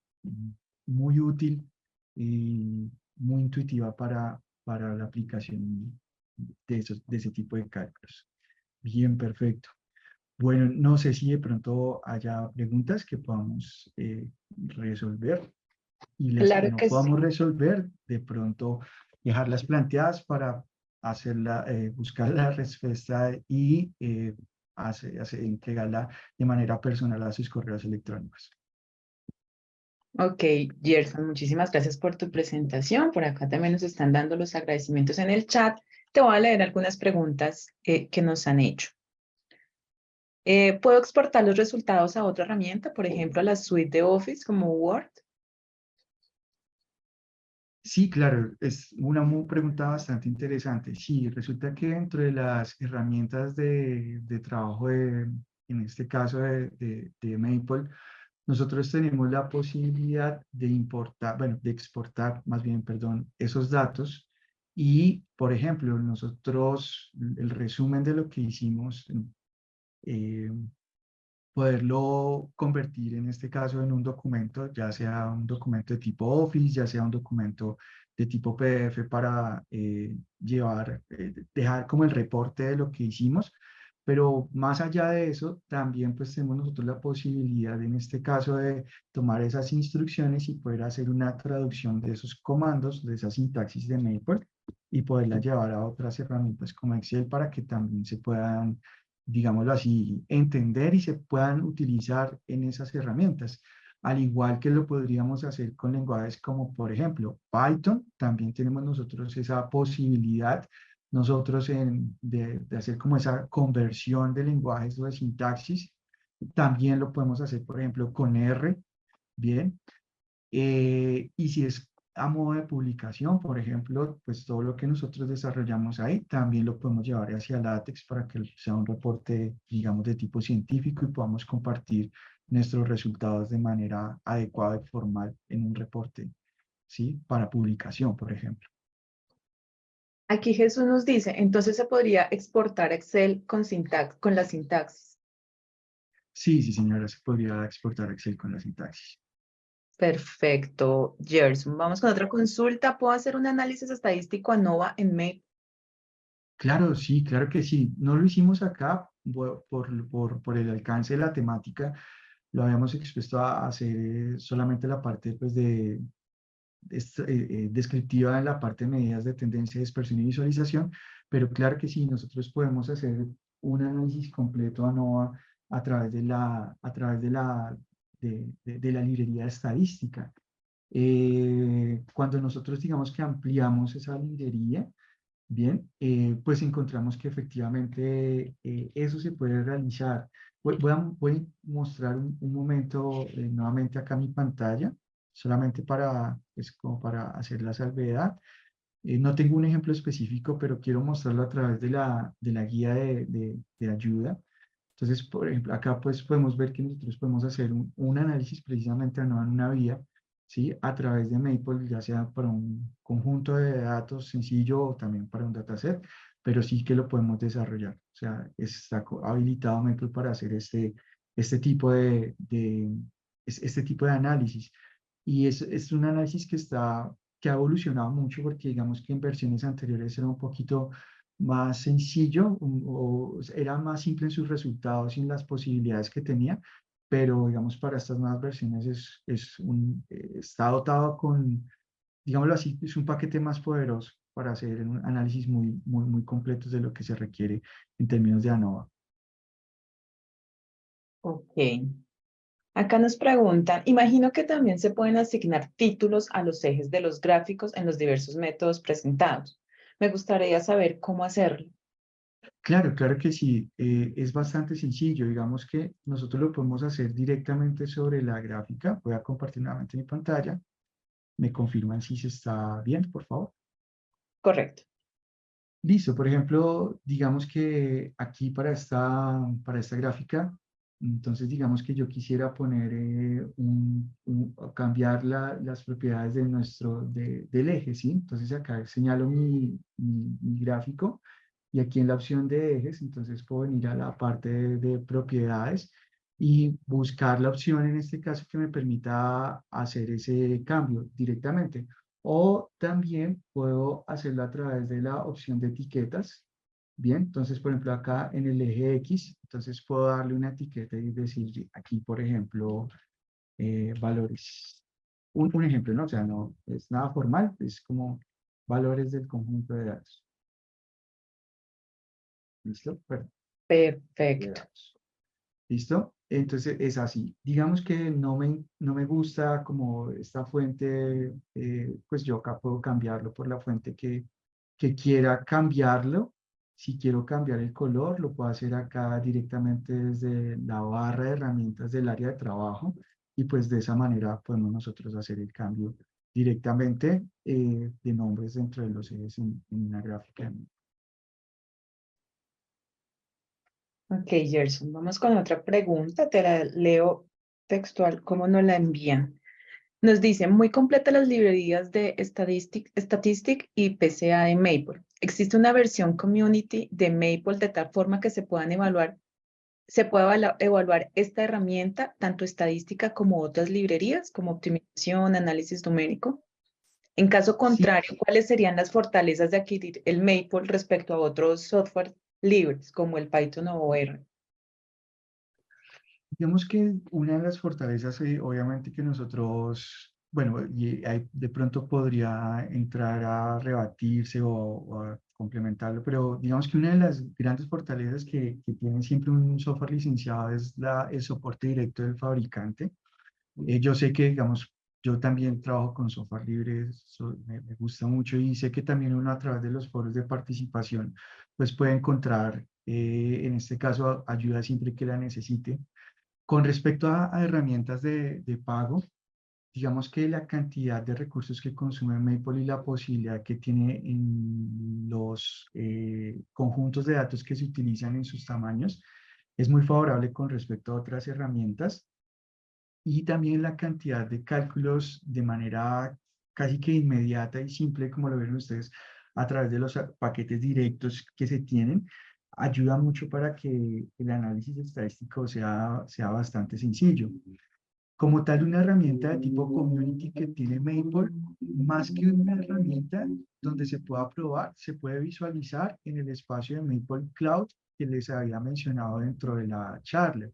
muy útil y muy intuitiva para la aplicación de ese tipo de cálculos. Bien, perfecto. Bueno, no sé si de pronto haya preguntas que podamos resolver, y las que Claro no que sí. podamos resolver, de pronto dejarlas planteadas para hacerla, buscar la respuesta y entregarla de manera personal a sus correos electrónicos. Ok, Gerson, muchísimas gracias por tu presentación. Por acá también nos están dando los agradecimientos en el chat. Te voy a leer algunas preguntas que nos han hecho. ¿Puedo exportar los resultados a otra herramienta, por ejemplo, a la suite de Office como Word? Sí, claro, es una pregunta bastante interesante. Sí, resulta que dentro de las herramientas de trabajo, en este caso de Maple, nosotros tenemos la posibilidad de importar, bueno, de exportar, más bien, perdón, esos datos. Y, por ejemplo, nosotros, el resumen de lo que hicimos, eh, poderlo convertir en este caso en un documento, ya sea un documento de tipo Office, ya sea un documento de tipo PDF para dejar como el reporte de lo que hicimos. Pero más allá de eso, también pues tenemos nosotros la posibilidad en este caso de tomar esas instrucciones y poder hacer una traducción de esos comandos, de esa sintaxis de Maple, y poderla llevar a otras herramientas como Excel para que también se puedan, digámoslo así, entender y se puedan utilizar en esas herramientas. Al igual que lo podríamos hacer con lenguajes como, por ejemplo, Python, también tenemos nosotros esa posibilidad, nosotros de hacer como esa conversión de lenguajes o de sintaxis. También lo podemos hacer, por ejemplo, con R, ¿bien? Y si es a modo de publicación, por ejemplo, pues todo lo que nosotros desarrollamos ahí también lo podemos llevar hacia LaTeX para que sea un reporte, digamos, de tipo científico y podamos compartir nuestros resultados de manera adecuada y formal en un reporte, ¿sí? Para publicación, por ejemplo. Aquí Jesús nos dice, entonces se podría exportar Excel con la sintaxis. Sí, sí, señora, se podría exportar Excel con la sintaxis. Perfecto, Gerson. Vamos con otra consulta. ¿Puedo hacer un análisis estadístico ANOVA en Maple? Claro, sí, claro que sí. No lo hicimos acá por el alcance de la temática. Lo habíamos expuesto a hacer solamente la parte pues, descriptiva en la parte de medidas de tendencia, dispersión y visualización, pero claro que sí, nosotros podemos hacer un análisis completo ANOVA a través de la librería estadística. Cuando nosotros digamos que ampliamos esa librería, bien, pues encontramos que efectivamente eso se puede realizar. Voy a mostrar un momento nuevamente acá mi pantalla, solamente para, pues, como para hacer la salvedad. No tengo un ejemplo específico, pero quiero mostrarlo a través de la guía de ayuda. Entonces, por ejemplo, acá pues podemos ver que nosotros podemos hacer un análisis precisamente no en una vía, ¿sí? A través de Maple, ya sea para un conjunto de datos sencillo o también para un dataset, pero sí que lo podemos desarrollar. O sea, está habilitado Maple para hacer este tipo este tipo de análisis. Y es un análisis que ha evolucionado mucho porque digamos que en versiones anteriores era un poquito más sencillo o era más simple en sus resultados y en las posibilidades que tenía, pero digamos para estas nuevas versiones está dotado con, digámoslo así, es un paquete más poderoso para hacer un análisis muy completos de lo que se requiere en términos de ANOVA. Ok. Acá nos preguntan, imagino que también se pueden asignar títulos a los ejes de los gráficos en los diversos métodos presentados. Me gustaría saber cómo hacerlo. Claro, claro que sí, es bastante sencillo. Digamos que nosotros lo podemos hacer directamente sobre la gráfica. Voy a compartir nuevamente mi pantalla. ¿Me confirman si se está bien, por favor? Correcto. Listo, por ejemplo, digamos que aquí para esta gráfica, entonces digamos que yo quisiera poner, cambiar las propiedades del eje, ¿sí? Entonces acá señalo mi gráfico y aquí en la opción de ejes, entonces puedo venir a la parte de propiedades y buscar la opción en este caso que me permita hacer ese cambio directamente. O también puedo hacerlo a través de la opción de etiquetas. Bien, entonces, por ejemplo, acá en el eje X, entonces puedo darle una etiqueta y decir aquí, por ejemplo, valores. Un ejemplo, ¿no? O sea, no es nada formal, es como valores del conjunto de datos. ¿Listo? Perdón, de Perfecto. datos. ¿Listo? Entonces es así. Digamos que no me gusta como esta fuente, pues yo acá puedo cambiarlo por la fuente que quiera cambiarlo. Si quiero cambiar el color, lo puedo hacer acá directamente desde la barra de herramientas del área de trabajo y pues de esa manera podemos nosotros hacer el cambio directamente de nombres dentro de los ejes en una gráfica. Ok, Gerson, vamos con otra pregunta. Te la leo textual, ¿cómo nos la envían? Nos dice, muy completa las librerías de Statistic y PCA de Maple. ¿Existe una versión community de Maple de tal forma que se pueda evaluar esta herramienta, tanto estadística como otras librerías, como optimización, análisis numérico? En caso Sí, contrario, ¿cuáles serían las fortalezas de adquirir el Maple respecto a otros software libres, como el Python o R? digamos que una de las fortalezas, obviamente que nosotros, bueno, y ahí de pronto podría entrar a rebatirse o a complementarlo, pero digamos que una de las grandes fortalezas que tiene siempre un software licenciado es el soporte directo del fabricante. Yo sé que, digamos, yo también trabajo con software libre, me gusta mucho y sé que también uno a través de los foros de participación, pues puede encontrar, en este caso, ayuda siempre que la necesite. Con respecto a herramientas de pago, digamos que la cantidad de recursos que consume Maple y la posibilidad que tiene en los conjuntos de datos que se utilizan en sus tamaños es muy favorable con respecto a otras herramientas y también la cantidad de cálculos de manera casi que inmediata y simple, como lo ven ustedes, a través de los paquetes directos que se tienen, ayuda mucho para que el análisis estadístico sea bastante sencillo. Como tal, una herramienta de tipo community que tiene Maple, más que una herramienta donde se pueda probar, se puede visualizar en el espacio de Maple Cloud que les había mencionado dentro de la charla.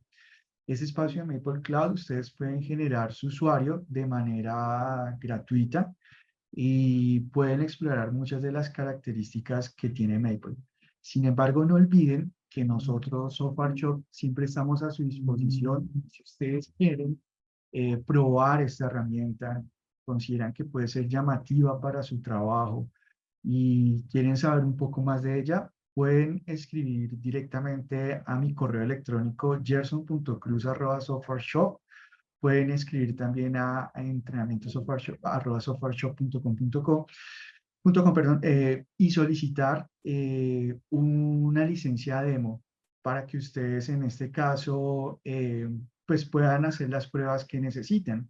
Ese espacio de Maple Cloud, ustedes pueden generar su usuario de manera gratuita y pueden explorar muchas de las características que tiene Maple. Sin embargo, no olviden que nosotros, Software Shop, siempre estamos a su disposición. Si ustedes quieren probar esta herramienta, consideran que puede ser llamativa para su trabajo y quieren saber un poco más de ella, pueden escribir directamente a mi correo electrónico gerson.cruz@softwareshop. Pueden escribir también a entrenamientosoftwareshop@softwareshop.com, perdón, y solicitar una licencia demo para que ustedes en este caso pues puedan hacer las pruebas que necesitan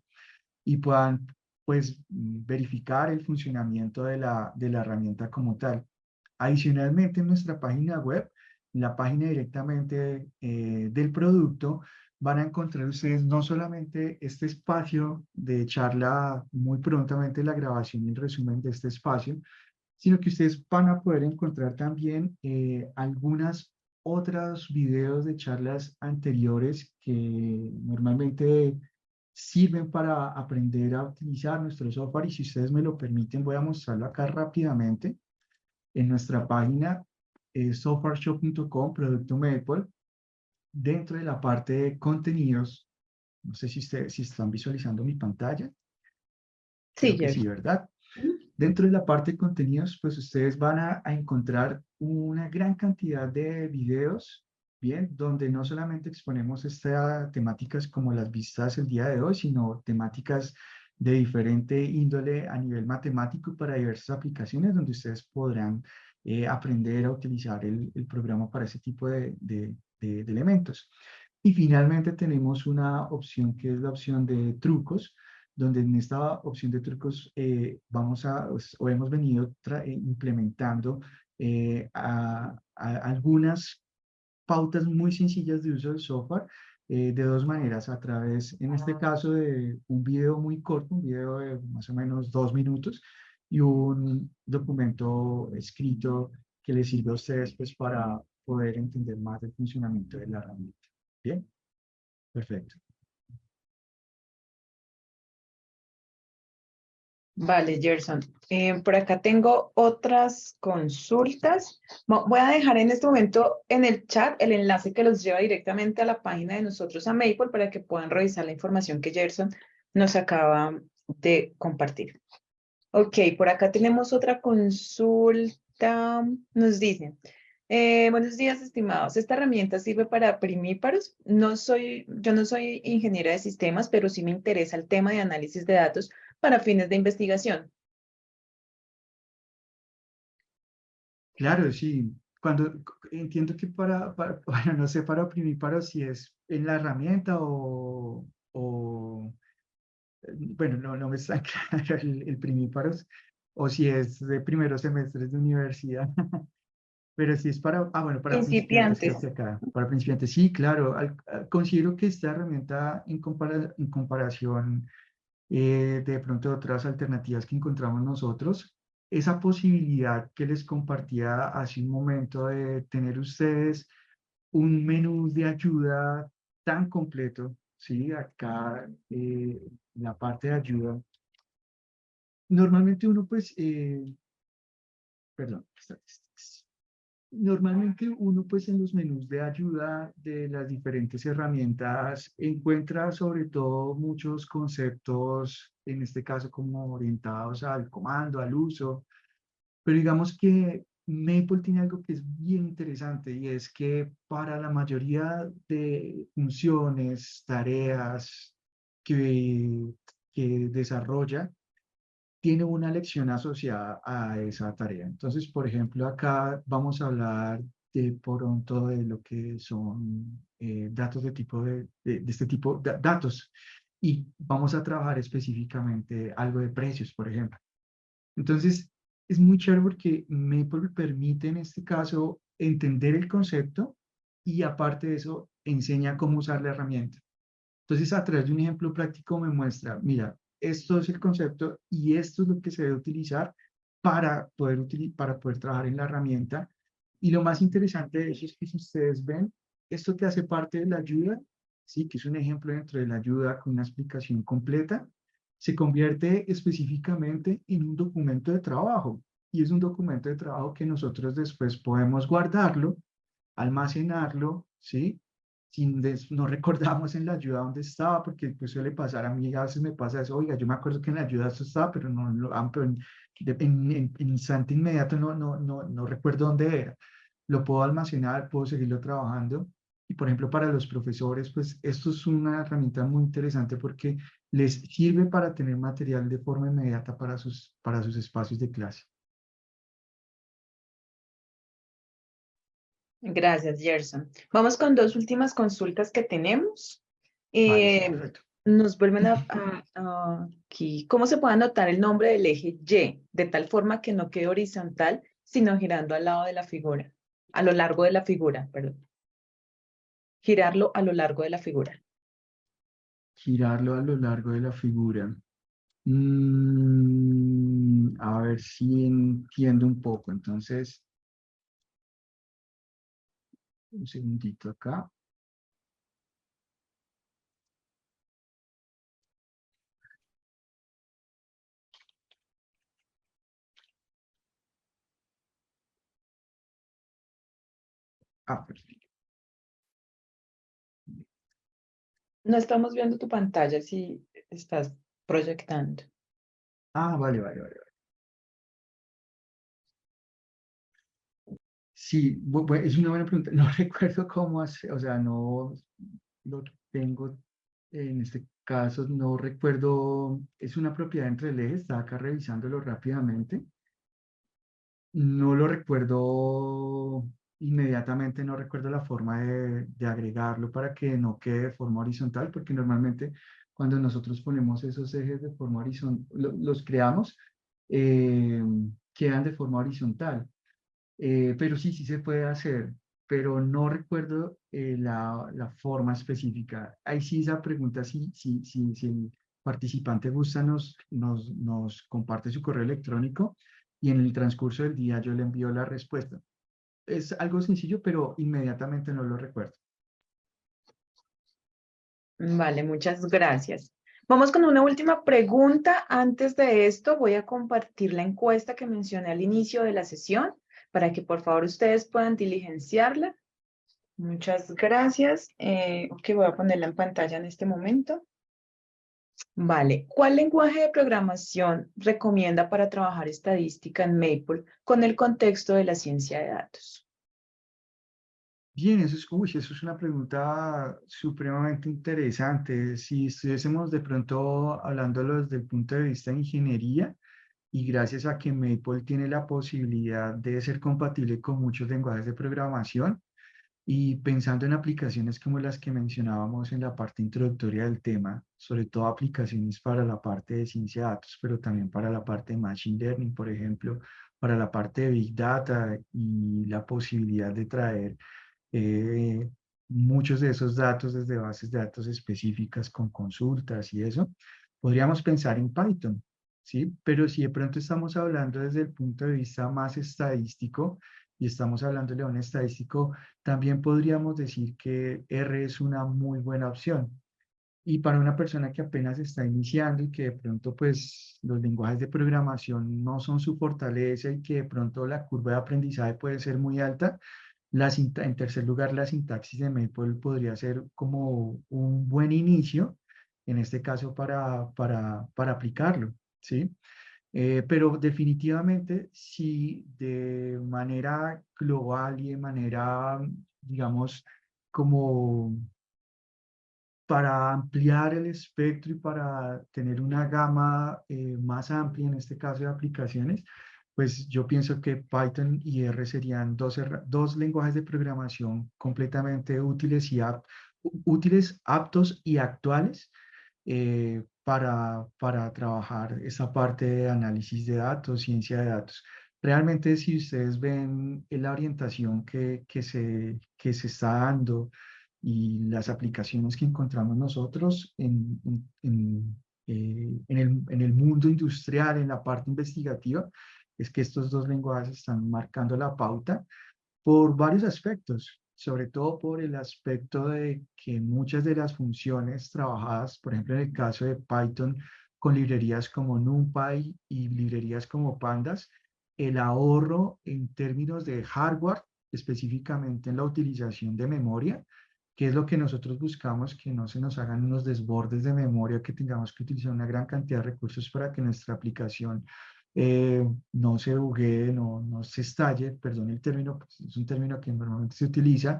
y puedan pues verificar el funcionamiento de la herramienta como tal. Adicionalmente, en nuestra página web, en la página directamente del producto, van a encontrar ustedes no solamente este espacio de charla, muy prontamente la grabación y el resumen de este espacio, sino que ustedes van a poder encontrar también algunas otros videos de charlas anteriores que normalmente sirven para aprender a utilizar nuestro software y si ustedes me lo permiten voy a mostrarlo acá rápidamente en nuestra página softwareshop.com, Producto Maple, dentro de la parte de contenidos. No sé si ustedes si están visualizando mi pantalla. Sí, Creo que sí, Gerson. ¿verdad? Dentro de la parte de contenidos, pues ustedes van a encontrar una gran cantidad de videos, bien, donde no solamente exponemos estas temáticas como las vistas el día de hoy, sino temáticas de diferente índole a nivel matemático para diversas aplicaciones donde ustedes podrán aprender a utilizar el programa para ese tipo de elementos. Y finalmente tenemos una opción que es la opción de trucos, donde en esta opción de trucos vamos a, o hemos venido implementando algunas pautas muy sencillas de uso del software de dos maneras, a través, en este caso, de un video muy corto, un video de más o menos 2 minutos y un documento escrito que les sirve a ustedes pues, para poder entender más el funcionamiento de la herramienta. Bien, perfecto. Vale, Gerson. Por acá tengo otras consultas. Voy a dejar en este momento en el chat el enlace que los lleva directamente a la página de nosotros a Maple para que puedan revisar la información que Gerson nos acaba de compartir. Ok, por acá tenemos otra consulta. Nos dicen, buenos días, estimados. ¿Esta herramienta sirve para primíparos? Yo no soy ingeniera de sistemas, pero sí me interesa el tema de análisis de datos para fines de investigación. Claro, sí. Cuando entiendo que bueno, no sé para oprimir, si es en la herramienta bueno, no me está claro el primíparos, o si es de primeros semestres de universidad, pero si es para, bueno, para principiantes, creo Principiantes. que acá, para principiantes, sí, claro, considero que esta herramienta en comparación de pronto otras alternativas que encontramos nosotros, esa posibilidad que les compartía hace un momento de tener ustedes un menú de ayuda tan completo, ¿sí? Acá la parte de ayuda. Normalmente uno pues, perdón, normalmente uno pues en los menús de ayuda de las diferentes herramientas encuentra sobre todo muchos conceptos, en este caso como orientados al comando, al uso, pero digamos que Maple tiene algo que es bien interesante y es que para la mayoría de funciones, tareas que, que desarrolla, tiene una lección asociada a esa tarea. Entonces, por ejemplo, acá vamos a hablar de pronto de lo que son datos de tipo de este tipo, datos, y vamos a trabajar específicamente algo de precios, por ejemplo. Entonces, es muy chévere porque Maple permite en este caso entender el concepto y aparte de eso, enseña cómo usar la herramienta. Entonces, a través de un ejemplo práctico me muestra, mira, esto es el concepto y esto es lo que se debe utilizar para poder trabajar en la herramienta. Y lo más interesante de eso es que si ustedes ven, esto que hace parte de la ayuda, sí, que es un ejemplo dentro de la ayuda con una explicación completa, se convierte específicamente en un documento de trabajo. Y es un documento de trabajo que nosotros después podemos guardarlo almacenarlo, ¿sí? No recordamos en la ayuda dónde estaba, porque pues suele pasar, a mí a veces me pasa eso, oiga, yo me acuerdo que en la ayuda esto estaba, pero pero en instante inmediato no recuerdo dónde era. Lo puedo almacenar, puedo seguirlo trabajando. Y por ejemplo, para los profesores, pues esto es una herramienta muy interesante porque les sirve para tener material de forma inmediata para sus espacios de clase. Gracias, Gerson. Vamos con dos últimas consultas que tenemos. Vale, sí, Eh, perfecto. Nos vuelven aquí. ¿Cómo se puede anotar el nombre del eje Y de tal forma que no quede horizontal, sino girando al lado de la figura? A lo largo de la figura, perdón. Girarlo a lo largo de la figura. Girarlo a lo largo de la figura. A ver si entiendo un poco. Entonces, un segundito acá. Ah, perfecto. No estamos viendo tu pantalla si estás proyectando. Ah, vale, vale, vale. Sí, es una buena pregunta. No recuerdo cómo hacer, o sea, no lo tengo en este caso, no recuerdo, es una propiedad entre el eje, estaba acá revisándolo rápidamente. No lo recuerdo inmediatamente, no recuerdo la forma de agregarlo para que no quede de forma horizontal, porque normalmente cuando nosotros ponemos esos ejes de forma horizontal, los creamos, eh, quedan de forma horizontal. Pero sí, sí se puede hacer, pero no recuerdo la forma específica. Ahí sí esa pregunta, si el participante gusta, nos comparte su correo electrónico y en el transcurso del día yo le envío la respuesta. Es algo sencillo, pero inmediatamente no lo recuerdo. Vale, muchas gracias. Vamos con una última pregunta. Antes de esto, voy a compartir la encuesta que mencioné al inicio de la sesión para que por favor ustedes puedan diligenciarla. Muchas gracias. Ok, voy a ponerla en pantalla en este momento. Vale. ¿Cuál lenguaje de programación recomienda para trabajar estadística en Maple con el contexto de la ciencia de datos? Bien, eso es una pregunta supremamente interesante. Si estuviésemos de pronto hablándolo desde el punto de vista de ingeniería, y gracias a que Maple tiene la posibilidad de ser compatible con muchos lenguajes de programación, y pensando en aplicaciones como las que mencionábamos en la parte introductoria del tema, sobre todo aplicaciones para la parte de ciencia de datos, pero también para la parte de Machine Learning, por ejemplo, para la parte de Big Data y la posibilidad de traer eh, muchos de esos datos desde bases de datos específicas con consultas y eso, podríamos pensar en Python, ¿sí? Pero si de pronto estamos hablando desde el punto de vista más estadístico y estamos hablándole a un estadístico, también podríamos decir que R es una muy buena opción. Y para una persona que apenas está iniciando y que de pronto pues los lenguajes de programación no son su fortaleza y que de pronto la curva de aprendizaje puede ser muy alta, en tercer lugar, la sintaxis de Maple podría ser como un buen inicio, en este caso para aplicarlo, ¿sí? Pero definitivamente, si de manera global y de manera, digamos, como para ampliar el espectro y para tener una gama más amplia, en este caso de aplicaciones, pues yo pienso que Python y R serían dos lenguajes de programación completamente útiles, aptos y actuales para trabajar esa parte de análisis de datos, ciencia de datos. Realmente, si ustedes ven la orientación que se está dando y las aplicaciones que encontramos nosotros en el mundo industrial, en la parte investigativa, es que estos dos lenguajes están marcando la pauta por varios aspectos, sobre todo por el aspecto de que muchas de las funciones trabajadas, por ejemplo, en el caso de Python, con librerías como NumPy y librerías como Pandas, el ahorro en términos de hardware específicamente en la utilización de memoria, que es lo que nosotros buscamos, que no se nos hagan unos desbordes de memoria, que tengamos que utilizar una gran cantidad de recursos para que nuestra aplicación no se buguee, no se estalle, perdón el término, pues es un término que normalmente se utiliza,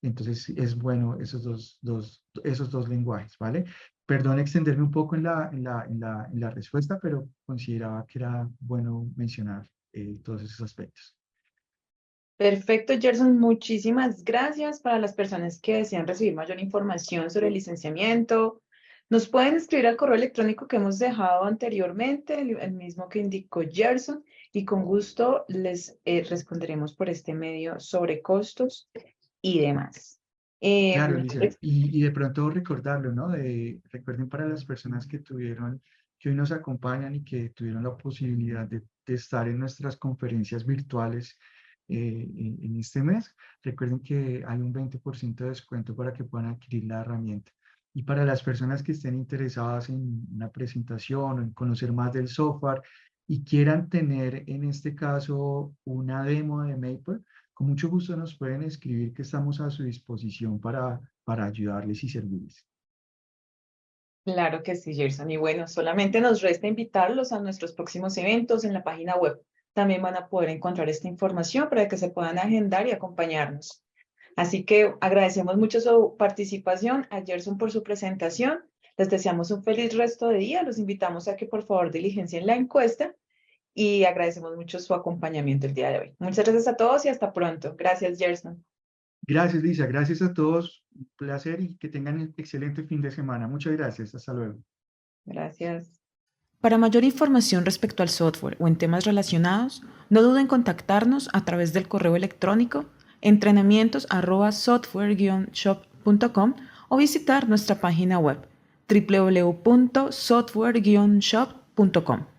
entonces es bueno esos dos lenguajes, ¿vale? Perdón extenderme un poco en la respuesta, pero consideraba que era bueno mencionar todos esos aspectos. Perfecto, Gerson. Muchísimas gracias. Para las personas que desean recibir mayor información sobre el licenciamiento, nos pueden escribir al correo electrónico que hemos dejado anteriormente, el mismo que indicó Gerson, y con gusto les responderemos por este medio sobre costos y demás. Claro, Em, Alicia, y de pronto recordarlo, ¿no? Recuerden para las personas que hoy nos acompañan y que tuvieron la posibilidad de estar en nuestras conferencias virtuales en este mes, recuerden que hay un 20% de descuento para que puedan adquirir la herramienta. Y para las personas que estén interesadas en una presentación o en conocer más del software y quieran tener en este caso una demo de Maple, con mucho gusto nos pueden escribir que estamos a su disposición para ayudarles y servirles. Claro que sí, Gerson. Y bueno, solamente nos resta invitarlos a nuestros próximos eventos en la página web. También van a poder encontrar esta información para que se puedan agendar y acompañarnos. Así que agradecemos mucho su participación, a Gerson por su presentación. Les deseamos un feliz resto de día. Los invitamos a que por favor diligencien la encuesta y agradecemos mucho su acompañamiento el día de hoy. Muchas gracias a todos y hasta pronto. Gracias, Gerson. Gracias, Lisa. Gracias a todos. Un placer y que tengan un excelente fin de semana. Muchas gracias. Hasta luego. Gracias. Para mayor información respecto al software o en temas relacionados, no duden en contactarnos a través del correo electrónico entrenamientos@software-shop.com o visitar nuestra página web www.software-shop.com.